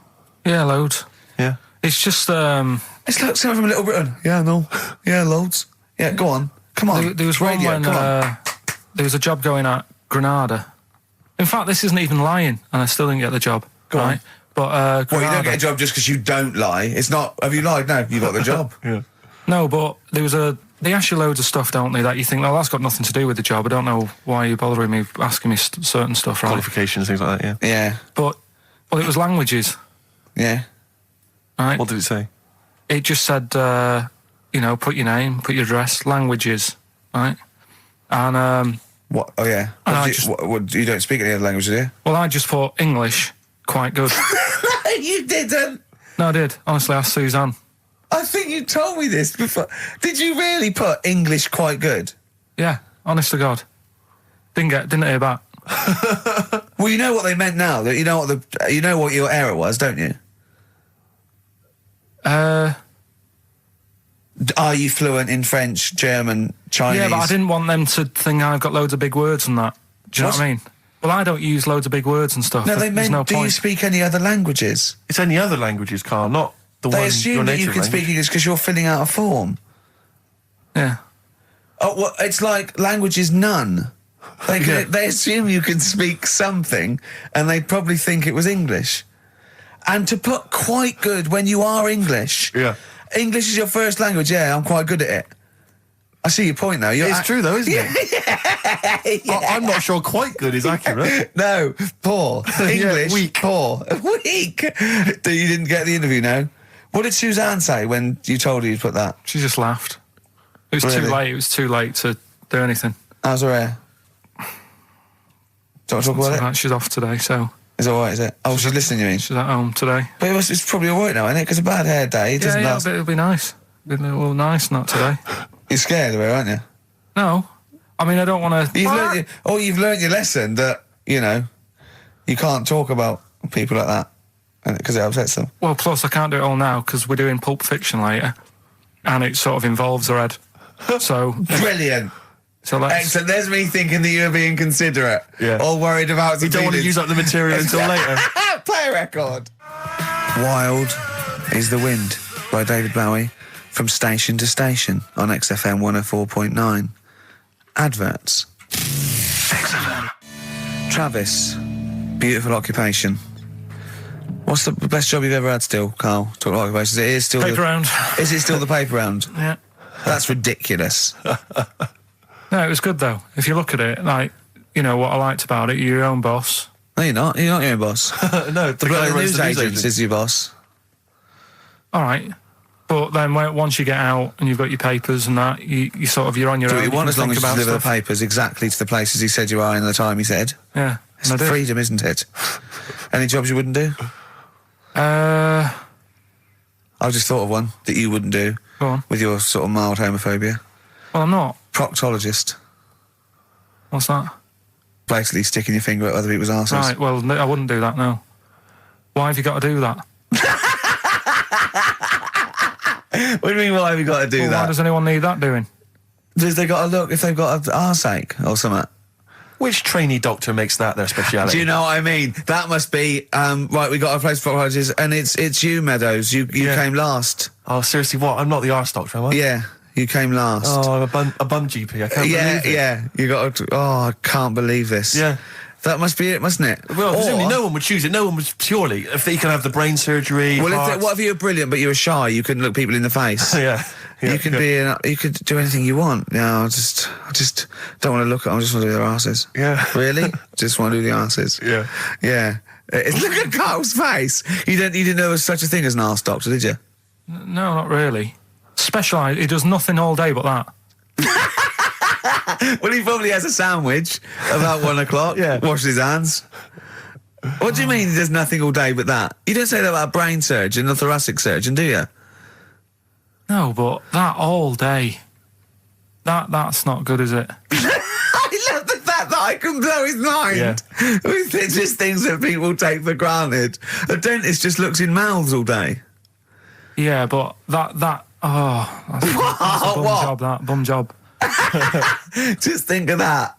Yeah, loads. Yeah. It's just it's like someone from Little Britain. Yeah, no. Yeah, loads. Yeah, go on. Come on. there was one Radio, when come on. there was a job going at Granada. In fact, this isn't even lying, and I still didn't get the job. Go on. right? But Well, you Granada, don't get a job just because you don't lie. It's not. Have you lied? No, you got the job. Yeah. No, but there was they ask you loads of stuff, don't they, that you think, well, that's got nothing to do with the job. I don't know why you're bothering me, asking me certain stuff, right? Qualifications, things like that, yeah. Yeah, But, well, it was languages, yeah. right? What did it say? It just said, put your name, put your address, languages, right? And, What? Oh, yeah. You don't speak any other languages, do you? well, I just put English, quite good. You didn't. No, I did. Honestly, asked Suzanne. I think you told me this before. Did you really put English quite good? Yeah, honest to God. Didn't hear back. Well, you know what they meant now. That you know what your error was, don't you? Are you fluent in French, German, Chinese? Yeah, but I didn't want them to think I've got loads of big words and that. Do you know what I mean? Well, I don't use loads of big words and stuff. No, they There's meant. no Do you point. speak any other languages? It's any other languages, Carl, not the They one your assume that you native can language. speak English because you're filling out a form. Yeah. Oh, well, it's like language is none. They assume you can speak something, and they probably think it was English. And to put quite good when you are English. Yeah. English is your first language. Yeah, I'm quite good at it. I see your point now. It's true, though, isn't it? I'm not sure quite good is accurate. No, poor. English, weak. poor. Weak. You didn't get the interview now. What did Suzanne say when you told her you'd put that? She just laughed. It was Really? too late. It was too late to do anything. How's her hair? Do you want to talk about it? Right, she's off today, so Is it alright, is it? Oh, she's listening, you mean? she's at home today. But it's probably alright now, isn't it? Because a bad hair day, it doesn't last. but it'll be nice. It'll be a little nice, not today. You're scared of her, aren't you? No. I mean, I don't want to... You've learned your lesson that, you can't talk about people like that. because it upsets them. Well, plus I can't do it all now because we're doing Pulp Fiction later, and it sort of involves her head. So Brilliant. So let's... Excellent. There's me thinking that you're being considerate. Yeah. Or worried about some You don't want to use up the material until later. Play a record. Wild is the Wind by David Bowie from Station to Station on XFM 104.9. Adverts. XFM. Travis, beautiful occupation. What's the best job you've ever had still, Carl? Talk about occupations. It is still Paper round. Is it still the paper round? Yeah. That's ridiculous. No, it was good though. If you look at it, like, you know, what I liked about it, you're your own boss. No, you're not. You're not your own boss. No, the guy The who runs news the news agent agent. is your boss. All right. But then once you get out and you've got your papers and that, you sort of, you're on your Do own. what you want can as long think as you about deliver the stuff. papers exactly to the places he said you are in the time he said. Yeah. It's and I did. freedom, isn't it? Any jobs you wouldn't do? Go I just thought of one that you wouldn't do on. with your sort of mild homophobia. Well, I'm not. Proctologist. What's that? Basically sticking your finger at other people's arses. Right, well, I wouldn't do that, no. Why have you got to do that? What do you mean, why have you got to do Well, why that? does anyone need that doing? Because they got to look if they've got an arseache or something. Which trainee doctor makes that their speciality? Do you know what I mean? That must be, right, we got a place for proctologists, and it's you, Meadows. You came last. Oh, seriously, what? I'm not the arse doctor, am I? Yeah, you came last. Oh, I'm a bum GP. I can't yeah, believe it. yeah. You got to, I can't believe this. Yeah. That must be it, mustn't it? Well, presumably Or- no one would choose it. No one would purely. If they can have the brain surgery. Well, heart. what if you're brilliant but you were shy? You couldn't look people in the face. yeah. You could you could do anything you want. No, I just don't want to look at them. I just want to do their asses. Yeah. Really? Just want to do the asses. Yeah. Yeah. Look at Carl's face. You didn't know there was such a thing as an arse doctor, did you? No, not really. Specialised, he does nothing all day but that. Well, he probably has a sandwich about 1 o'clock. Yeah. Washes his hands. What do you mean he does nothing all day but that? You don't say that about a brain surgeon, a thoracic surgeon, do you? No, but that all day, that's not good, is it? I love the fact that I can blow his mind Yeah. with just things that people take for granted. A dentist just looks in mouths all day. Yeah, but that's a bum What? bum job. Just think of that.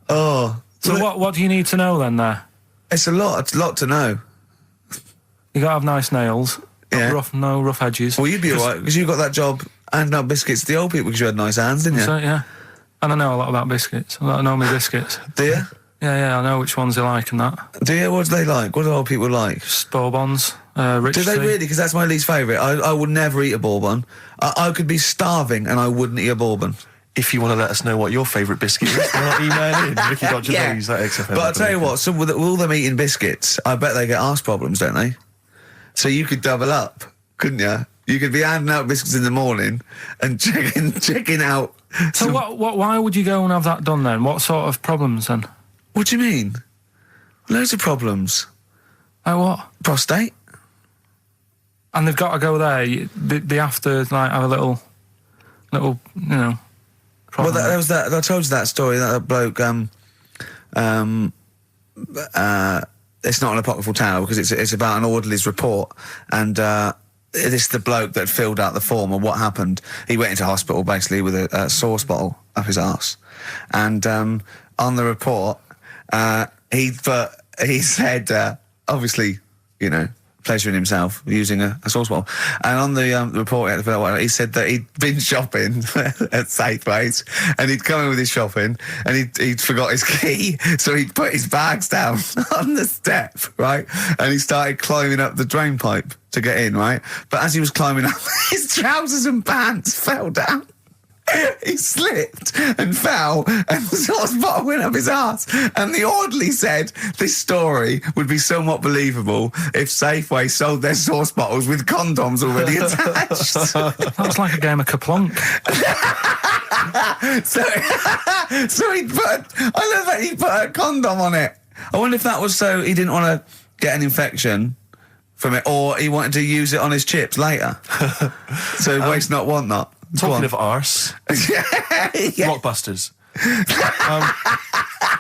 Oh. So what do you need to know then there? It's a lot to know. You gotta have nice nails, Yeah. no rough edges. Well, you'd be alright, because you got that job handing out biscuits to the old people because you had nice hands, didn't you? So, yeah. And I know a lot about biscuits. I know my biscuits. Do you? Yeah, I know which ones they like and that. Do you? What do they like? What do old people like? Bourbons, rich Do they tea. really? Because that's my least favourite. I would never eat a bourbon. I could be starving and I wouldn't eat a bourbon. If you want to let us know what your favourite biscuit is, why not email in Ricky.Gervais at XFM. But I'll tell you what, with all them eating biscuits, I bet they get arse problems, don't they? So you could double up, couldn't you? You could be handing out biscuits in the morning and checking out. So why would you go and have that done then? What sort of problems then? What do you mean? Loads of problems. Like what? Prostate. And they've got to go there. They have to like have a little, you know. Well, Problem. there was that. I told you that story. That bloke. It's not an apocryphal tale because it's about an orderly's report, and this is the bloke that filled out the form. And what happened? He went into hospital basically with a sauce bottle up his arse, and on the report, he said obviously, you know, pleasuring himself using a sauce bottle. And on the report, he said that he'd been shopping at Safeways and he'd come in with his shopping and he'd forgot his key. So he'd put his bags down on the step, right? And he started climbing up the drain pipe to get in, right? But as he was climbing up, his trousers and pants fell down. He slipped and fell, and the sauce bottle went up his arse. And the orderly said this story would be somewhat believable if Safeway sold their sauce bottles with condoms already attached. That's like a game of Kaplunk. So he I love that he put a condom on it. I wonder if that was so he didn't want to get an infection from it, or he wanted to use it on his chips later. So waste not, want not. Talking of arse, yeah. Rockbusters.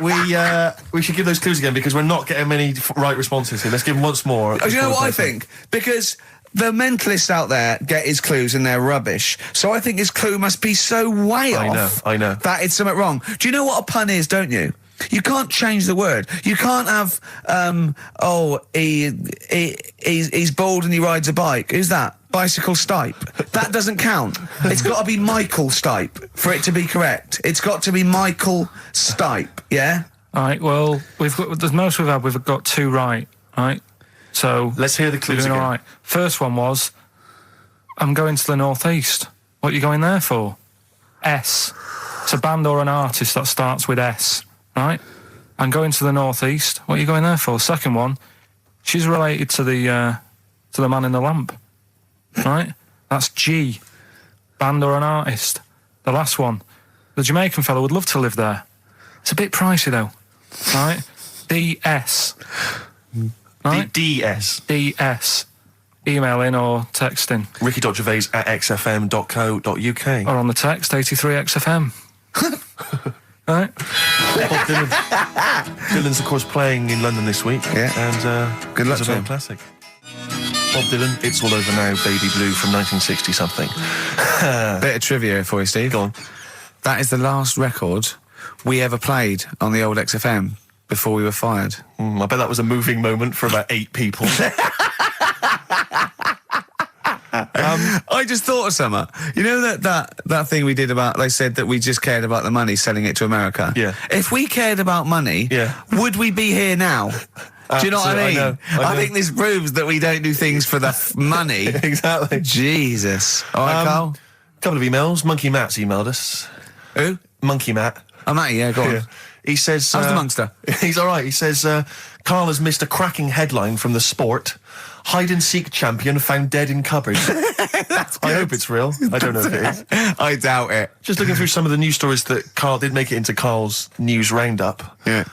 we should give those clues again because we're not getting many right responses here. Let's give them once more. Do you know what I think? Because the mentalists out there get his clues and they're rubbish. So I think his clue must be so way off. I know. That it's something wrong. Do you know what a pun is, don't you? You can't change the word. You can't have, he's bald and he rides a bike. Who's that? Bicycle Stipe. That doesn't count. It's got to be Michael Stipe for it to be correct. It's got to be Michael Stipe, yeah? All right, well, the most we've got 2 right, right? So let's hear the clues again. All right. First one was, I'm going to the northeast. What are you going there for? S. It's a band or an artist that starts with S, right? I'm going to the northeast. What are you going there for? Second one, she's related to the man in the lamp, right? That's G. Band or an artist. The last one, the Jamaican fellow would love to live there. It's a bit pricey though, right? DS. Right? DS. DS. Email in or text in. ricky.gervais@xfm.co.uk. Or on the text, 83XFM. Right? Bob Dylan. Dylan's, of course, playing in London this week. Yeah. And good luck it's to a him. classic. Bob Dylan, It's All Over Now, Baby Blue from 1960-something. Bit of trivia for you, Steve. Go on. That is the last record we ever played on the old XFM before we were fired. I bet that was a moving moment for about 8 people. I just thought of something. You know that thing we did about, they said that we just cared about the money, selling it to America? Yeah. If we cared about money, would we be here now? Do you know what I mean? I know. I think this proves that we don't do things for the money. Exactly. Jesus. All right, Carl? Couple of emails. Monkey Matt's emailed us. Who? Monkey Matt. Oh, Matty, yeah, go on. Yeah. He says... How's the Monster? He's all right. He says, Carl has missed a cracking headline from The Sport. Hide-and-seek champion found dead in cupboard. I hope it's real. I don't know if it is. I doubt it. Just looking through some of the news stories that Carl did make it into Carl's news roundup. Yeah.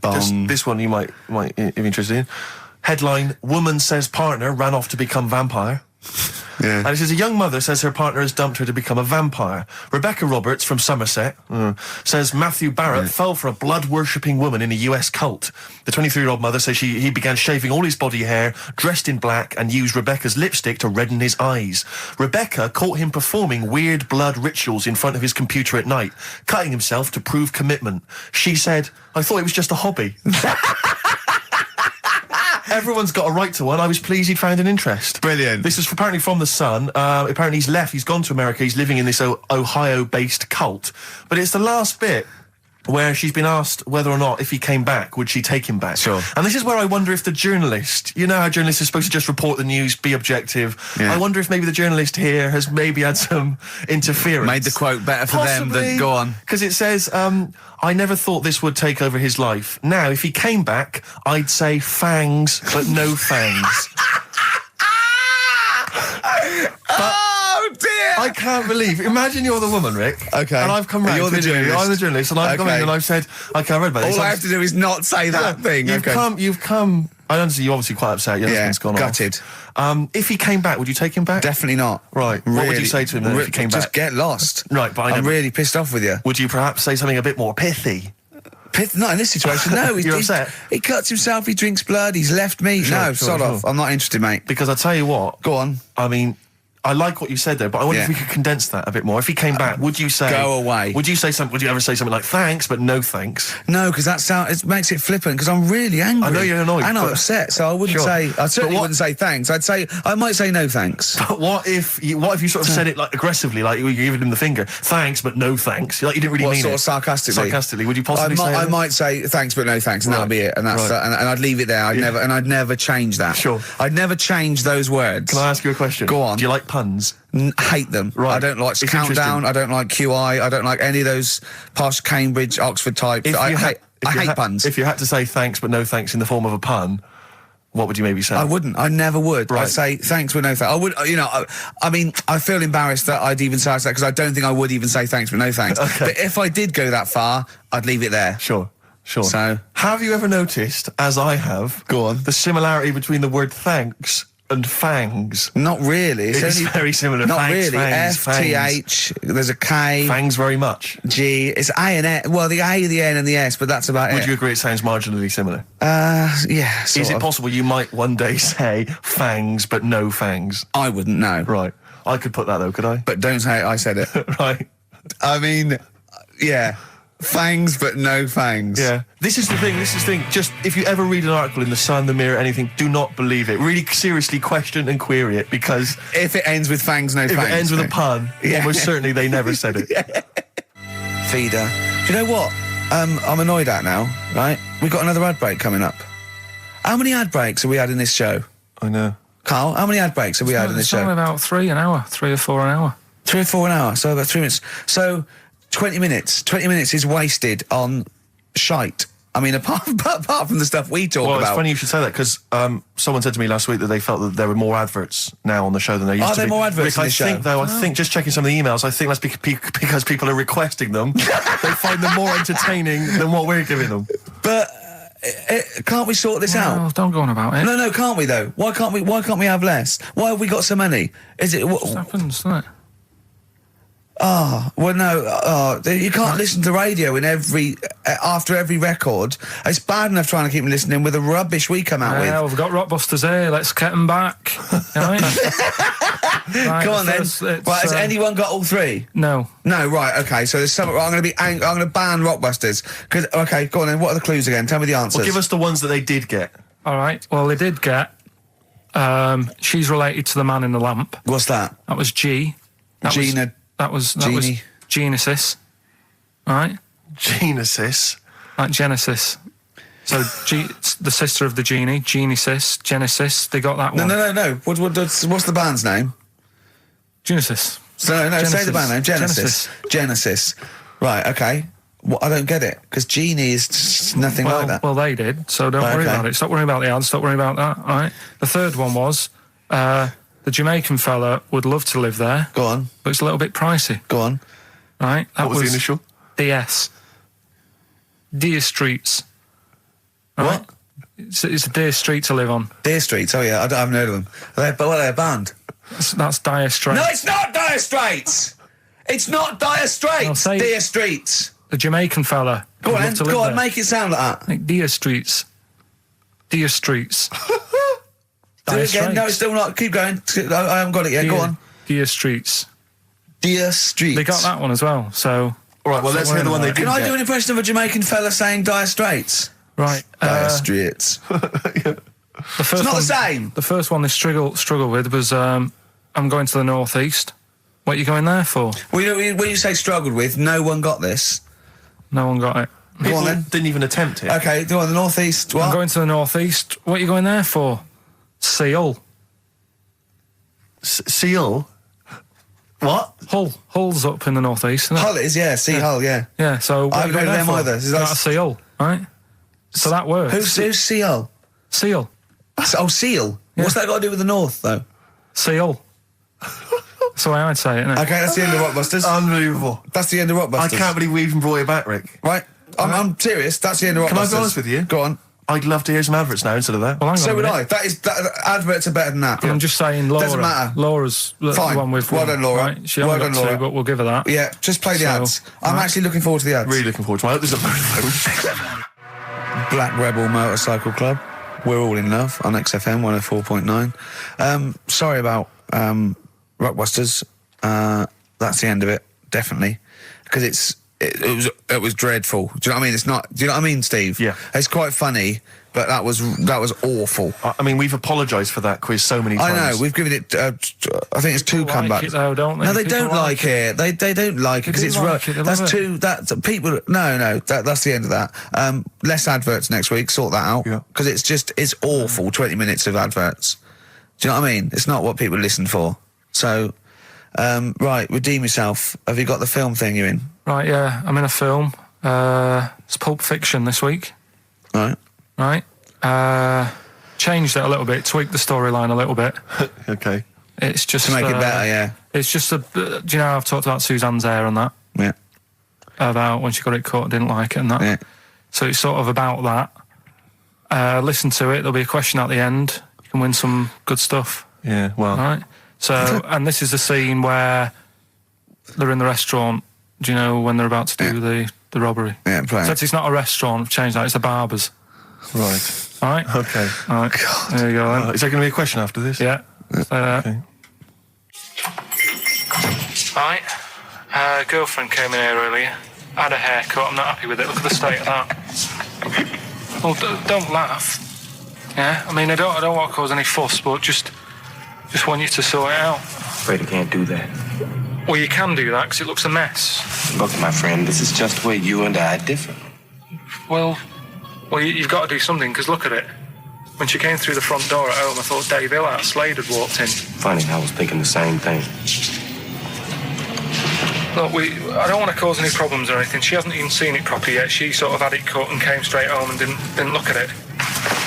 This one you might be interested in. Headline, woman says partner ran off to become vampire. Yeah. And it says a young mother says her partner has dumped her to become a vampire. Rebecca Roberts from Somerset says Matthew Barrett fell for a blood-worshipping woman in a US cult. The 23-year-old mother says he began shaving all his body hair, dressed in black, and used Rebecca's lipstick to redden his eyes. Rebecca caught him performing weird blood rituals in front of his computer at night, cutting himself to prove commitment. She said, I thought it was just a hobby. Everyone's got a right to one. I was pleased he'd found an interest. Brilliant. This is apparently from The Sun. Apparently he's left. He's gone to America. He's living in this Ohio-based cult. But it's the last bit where she's been asked whether or not, if he came back, would she take him back? Sure. And this is where I wonder if the journalist, you know how journalists are supposed to just report the news, be objective. Yeah. I wonder if maybe the journalist here has maybe had some interference. Made the quote better for them than go on. Because it says, I never thought this would take over his life. Now, if he came back, I'd say fangs, but no fangs. Oh, dear! I can't believe. Imagine you're the woman, Rick. Okay. And I've come round. You're the journalist. I'm the journalist, and I've come in and I've said, okay, I read about this. All I have to do is not say that thing. You've come. I understand you're obviously quite upset. Your husband's gone gutted. off. If he came back, would you take him back? Definitely not. Right. What would you say to him then if he came back? Just get lost. Right, but I'm really pissed off with you. Would you perhaps say something a bit more pithy? Not in this situation, no. You're upset? He cuts himself, he drinks blood, he's left me. Sure, sod off. I'm not interested, mate. Because I tell you what. Go on. I mean, I like what you said there, but I wonder if we could condense that a bit more. If he came back, would you say... Go away. Would you ever say something like, thanks, but no thanks? No, because it makes it flippant, because I'm really angry. I know you're annoyed. And I'm upset, so I wouldn't say... I certainly wouldn't say thanks. I might say no thanks. But what if you sort of said it like aggressively, like you're giving him the finger, thanks, but no thanks? Like you didn't really mean sort it. of sarcastically? Sarcastically, would you possibly say I that? might say thanks, but no thanks, and that'll be it. And that's Right. and I'd leave it there. I'd never change that. Sure. I'd never change those words. Can I ask you a question? Go on. Do you like puns? Hate them. Right. I don't like It's Countdown. interesting. I don't like QI. I don't like any of those posh Cambridge, Oxford types. I hate puns. If you had to say thanks, but no thanks in the form of a pun, what would you maybe say? I wouldn't. I never would. Right. I'd say thanks, but no thanks. I would. I mean, I feel embarrassed that I'd even say that because I don't think I would even say thanks, but no thanks. Okay. But if I did go that far, I'd leave it there. Sure. So, have you ever noticed, as I have, Go on. the similarity between the word thanks and fangs. Not really. It's very similar. Not Fangs, really. fangs, F-T-H, there's a K. Fangs very much. G, it's A and S. Well, the A, the N and the S, but that's about Would it. you agree it sounds marginally similar? Yeah, sort Is it of. possible you might one day say fangs but no fangs? I wouldn't know. Right. I could put that though, could I? But don't say I said it. Right. I mean, yeah. Fangs, but no fangs. Yeah. This is the thing. Just if you ever read an article in The Sun, The Mirror, anything, do not believe it. Really seriously question and query it, because If it ends with fangs, no if fangs. it ends with a pun, Yeah. almost certainly they never said it. Feeder. Do you know what? I'm annoyed at now, right? We've got another ad break coming up. How many ad breaks have we had in this show? I know. Carl, how many ad breaks have we had in this It's show? only about 3 or 4 an hour. 3 or 4 an hour, so about 3 minutes. So 20 minutes. 20 minutes is wasted on shite. I mean, apart from the stuff we talk Well, about. it's funny you should say that, because someone said to me last week that they felt that there were more adverts now on the show than there used Are to there be. more adverts Rick, in the I think, show? though, I think just checking some of the emails, I think that's because people are requesting them. They find them more entertaining than what we're giving them. But can't we sort this Well, out? don't go on about it. No, can't we though? Why can't we have less? Why have we got so many? Is it? It happens, doesn't it? Well, no, you can't listen to radio in after every record. It's bad enough trying to keep me listening with the rubbish we come out Yeah, with. we've got Rockbusters here. Let's get them back. Right? Right, Come on then. first, it's, Right, has anyone got all three? No. No, right, okay. So there's some. I'm going to ban Rockbusters. Okay, go on then. What are the clues again? Tell me the answers. Well, give us the ones that they did get. All right. Well, they did get. She's related to the man in the lamp. What's that? That was G. Gina. That was Genie. Genesis. All right. Genesis. Like Genesis. So it's the sister of the genie. Genesis. They got that one. No. What's the band's name? Genesis. So no, Genesis. say the band name. Genesis. Right, okay. Well, I don't get it, because Genie is just nothing like that. Well, they did, so don't worry about it. Stop worrying about the ads, stop worrying about that, all right? The third one was, the Jamaican fella would love to live there, Go on, but it's a little bit pricey, go on. right? That What was the initial? DS. Deer Streets. All What? right? It's a Deer Street to live on. Deer Streets, oh yeah, I haven't heard of them. But what are they, a band? That's Dire Straits. No, it's not Dire Straits! It's not Dire I'll Straits! say- Deer Streets! The Jamaican fella. Go would on love then, to live go on, there. make it sound like that. Like Deer Streets. Deer Streets. Do Dire it again, no, it's Straits. still not, keep going. I haven't got it yet, go on. Deer Streets. Deer Streets. They got that one as well, so... All right, well, let's hear the one they did Can I get. do an impression of a Jamaican fella saying Dire Straits? Right. Dire Straits. The first It's not one, the same. The first one they struggle with was I'm going to the northeast. What are you going there for? When you say struggled with, no one got this. No one got it. Go People on then. didn't even attempt it. Okay, go on, the northeast. I'm What? going to the northeast. What are you going there for? Seal. Seal? What? Hull's up in the northeast, isn't it? Hull is, yeah, Sea Hull, yeah. Yeah, so what I are you haven't going heard there of for? them either. Is that- Not a seal, right? So that works. Who's Sea Hull? Seal. Oh, Seal. What's that got to do with the north, though? Seal. That's the way I'd say it, isn't it? Okay, that's the end of Rockbusters. Unbelievable. That's the end of Rockbusters. I can't believe we even brought it back, Rick. Right, I'm serious. That's the end of Rockbusters. Can I be honest with you? Go on. I'd love to hear some adverts now instead of that. Well, hang on So a would minute. I. Adverts are better than that. I'm just saying Laura. Doesn't matter. Laura's the Fine. one with Well done, Laura. Right? She Well only done, got two, Laura. but we'll give her that. Yeah, just play the So, ads. I'm actually looking forward to the ads. Really looking forward to it. I hope there's a Black Rebel Motorcycle Club. We're all in love on XFM 104.9. Sorry about Rockbusters. That's the end of it, definitely, because it was dreadful. Do you know what I mean? It's not. Do you know what I mean, Steve? Yeah. It's quite funny, but that was awful. I mean, we've apologised for that quiz so many times. I know. We've given it. I think it's 2 People comebacks. like it though, don't they? No, they People don't like it. They don't like it because do it's like it, they that's love it. too. That's people. No. That's the end of that. Less adverts next week. Sort that out. Yeah. Because it's awful. 20 minutes of adverts. Do you know what I mean? It's not what people listen for. So, right, redeem yourself. Have you got the film thing you're in? Right, yeah, I'm in a film. It's Pulp Fiction this week. Right. Right. Changed it a little bit, tweaked the storyline a little bit. Okay. It's just To make it better, yeah. It's just do you know I've talked about Suzanne's hair and that, Yeah. about when she got it cut, didn't like it and that. Yeah. So it's sort of about that. Listen to it. There'll be a question at the end. You can win some good stuff. Yeah, well. Right. So, and this is the scene where they're in the restaurant. Do you know when they're about to do the robbery? Yeah, right. So it's not a restaurant. I've changed that. It's a barber's. Right. All right. Okay. All right. There you go. Then. Is there going to be a question after this? Yeah. Say that. Okay. Right. Girlfriend came in here earlier. Had a haircut. I'm not happy with it. Look at the state of that. Well, don't laugh. Yeah. I mean, I don't want to cause any fuss, but just want you to sort it out. Afraid I can't do that. Well, you can do that because it looks a mess. Look, my friend, this is just where you and I differ. Well, you've got to do something because look at it. When she came through the front door at home, I thought Dave Hill out of Slade had walked in. Funny, I was thinking the same thing. Look, I don't want to cause any problems or anything. She hasn't even seen it properly yet. She sort of had it cut and came straight home and didn't look at it.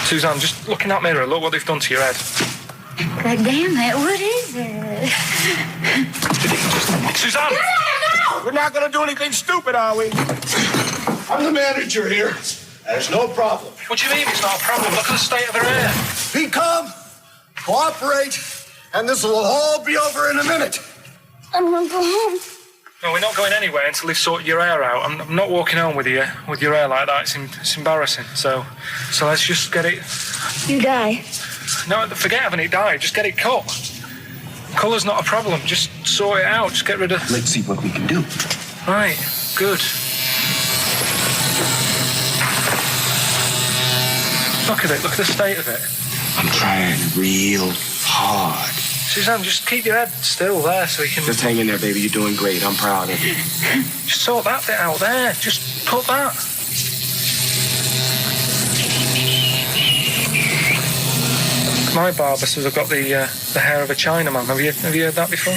Suzanne, just look in that mirror. Look what they've done to your head. God damn it, what is it? Suzanne! We're not going to do anything stupid, are we? I'm the manager here. There's no problem. What do you mean it's not a problem? Look at the state of her hair. Be calm, cooperate, and this will all be over in a minute. I'm gonna go home. No, we're not going anywhere until they've sorted your hair out. I'm not walking home with your hair like that. It's embarrassing. So let's just get it. You die. No, forget having it dyed. Just get it cut. Colour's not a problem. Just sort it out. Just get rid of... Let's see what we can do. Right. Good. Look at it. Look at the state of it. I'm trying real hard. Suzanne, just keep your head still there so you can... Just hang in there, baby. You're doing great. I'm proud of you. Just sort that bit out there. Just cut that. My barber says I've got the hair of a Chinaman. Have you heard that before?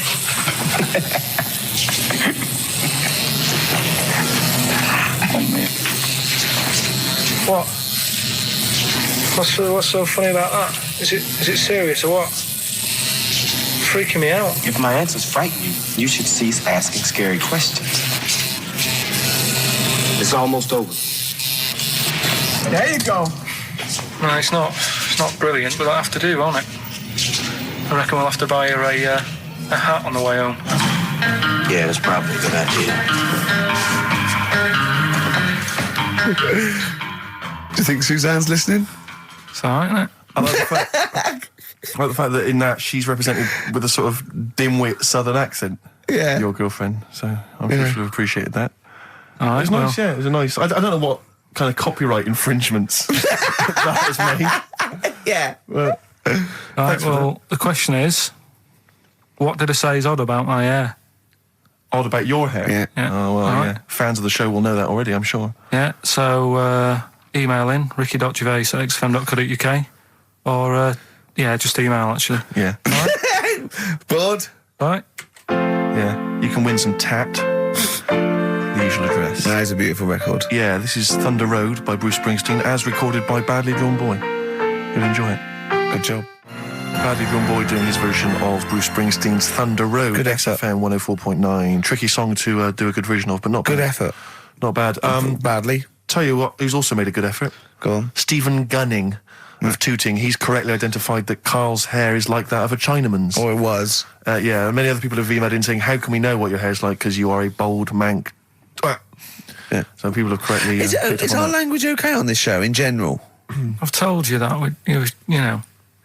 What? What's so funny about that? Is it serious or what? Freaking me out. If my answers frighten you, you should cease asking scary questions. It's almost over. There you go. No, it's not brilliant, but I'll have to do, won't it? I reckon we'll have to buy her a hat on the way home. Yeah, that's probably a good idea. Do you think Suzanne's listening? It's all right, isn't it? I like the fact that in that she's represented with a sort of dimwit southern accent. Yeah. Your girlfriend. So I'm sure she'll have appreciated that. All right, It was nice, yeah. It was a nice... I don't know what kind of copyright infringements that was made. Yeah. But, Right, well, the question is, what did I say is odd about my hair? odd about your hair? Yeah. Yeah. Oh, well, All yeah. right. Fans of the show will know that already, I'm sure. Yeah, so email in, ricky.gervais@xfm.co.uk or, just email, actually. Yeah. Bored? All right? Yeah. You can win some tat. The usual address. That is a beautiful record. Yeah, this is Thunder Road by Bruce Springsteen, as recorded by Badly Drawn Boy. You'll enjoy it. Good job. Badly Drawn Boy doing his version of Bruce Springsteen's Thunder Road. Good effort. XFM 104.9. Tricky song to do a good version of, but not Good bad. effort. Not bad. Badly. Tell you what, who's also made a good effort? Go on. Stephen Gunning of Tooting. He's correctly identified that Carl's hair is like that of a Chinaman's. Or it was. Yeah, many other people have emailed in saying, how can we know what your hair's like? Because you are a bold mank. Yeah. So people have correctly... Is picked our up on that. language okay on this show in general? I've told you that,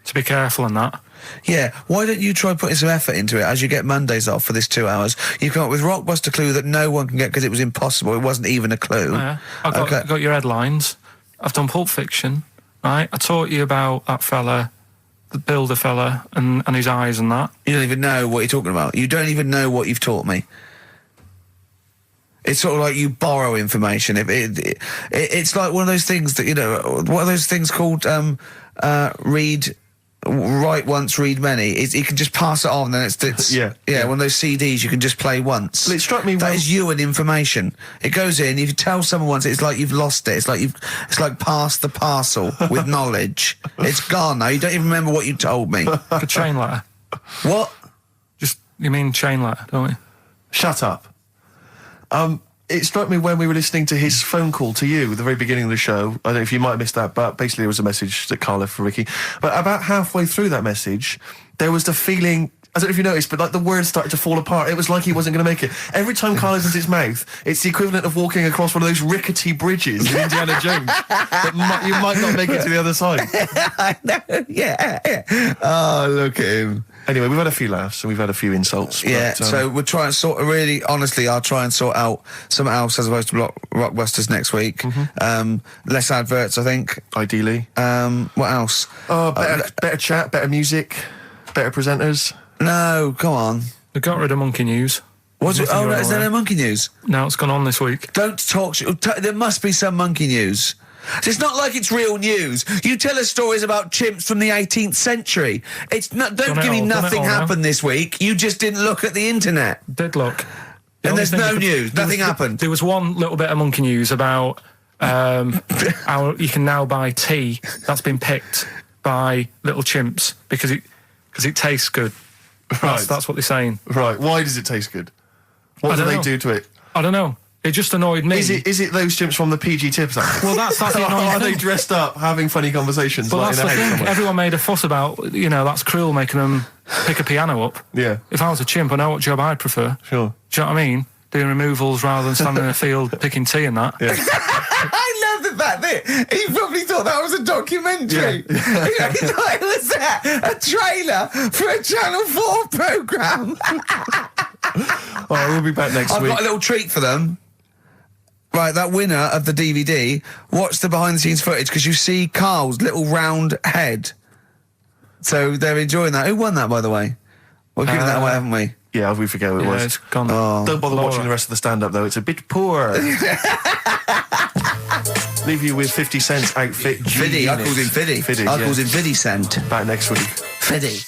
to be careful in that. Yeah, why don't you try putting some effort into it as you get Mondays off for this 2 hours? You come up with Rockbuster clue that no one can get because it was impossible. It wasn't even a clue. Yeah. I've got your headlines. I've done Pulp Fiction, right? I taught you about that fella, the builder fella, and his eyes and that. You don't even know what you're talking about. You don't even know what you've taught me. It's sort of like you borrow information. It's like one of those things that, what are those things called, write once, read many. You can just pass it on, and it's Yeah. one of those CDs you can just play once. Well, it struck me that when- is you and information. It goes in. If you tell someone once, it's like you've lost it. It's like passed the parcel with knowledge. It's gone now. You don't even remember what you told me. Like a chain letter. What? You mean chain letter, don't you? Shut up. it struck me when we were listening to his phone call to you at the very beginning of the show. I don't know if you might have missed that, but basically it was a message that Karl left for Ricky. But about halfway through that message, there was the feeling, I don't know if you noticed, but like the words started to fall apart. It was like he wasn't going to make it. Every time Karl opens his mouth, it's the equivalent of walking across one of those rickety bridges in Indiana Jones. That you might not make it to the other side. I know, yeah. Oh, look at him. Anyway, we've had a few laughs and we've had a few insults. Yeah, but, so we'll try and sort of really, honestly, I'll try and sort out something else as opposed to Rockbusters next week. Less adverts, I think. Ideally. What else? Oh, better chat, better music, better presenters. No, come on. They got rid of Monkey News. Was it? Oh, no, is there no Monkey News? No, it's gone on this week. Don't talk. There must be some Monkey News. It's not like it's real news. You tell us stories about chimps from the 18th century. It's not. Don't give me nothing happened this week. You just didn't look at the internet. Did look. And there's no news. Nothing happened. There was one little bit of Monkey News about how you can now buy tea that's been picked by little chimps because it tastes good. Right. That's what they're saying. Right. Why does it taste good? What do they do to it? I don't know. It just annoyed me. Is it those chimps from the PG Tips Act? Well, that's the annoying Are thing. they dressed up, having funny conversations? But like that's in a the house thing. somewhere? Everyone made a fuss about, that's cruel making them pick a piano up. Yeah. If I was a chimp, I know what job I'd prefer. Sure. Do you know what I mean? Doing removals rather than standing in a field picking tea and that. Yeah. I love the fact that he probably thought that was a documentary. Yeah. He thought it was a trailer for a Channel 4 programme. Oh, we'll be back next I've week. got a little treat for them. Right, that winner of the DVD, watch the behind-the-scenes footage because you see Karl's little round head. So they're enjoying that. Who won that, by the way? We've given that away, haven't we? Yeah, we forget who it was. It's gone. Oh. Don't bother Laura. watching the rest of the stand-up, though. It's a bit poor. Leave you with 50 Cent's outfit. Fiddy, I called him Fiddy. Fiddy, I yeah. called him Fiddy Cent. Back next week. Fiddy.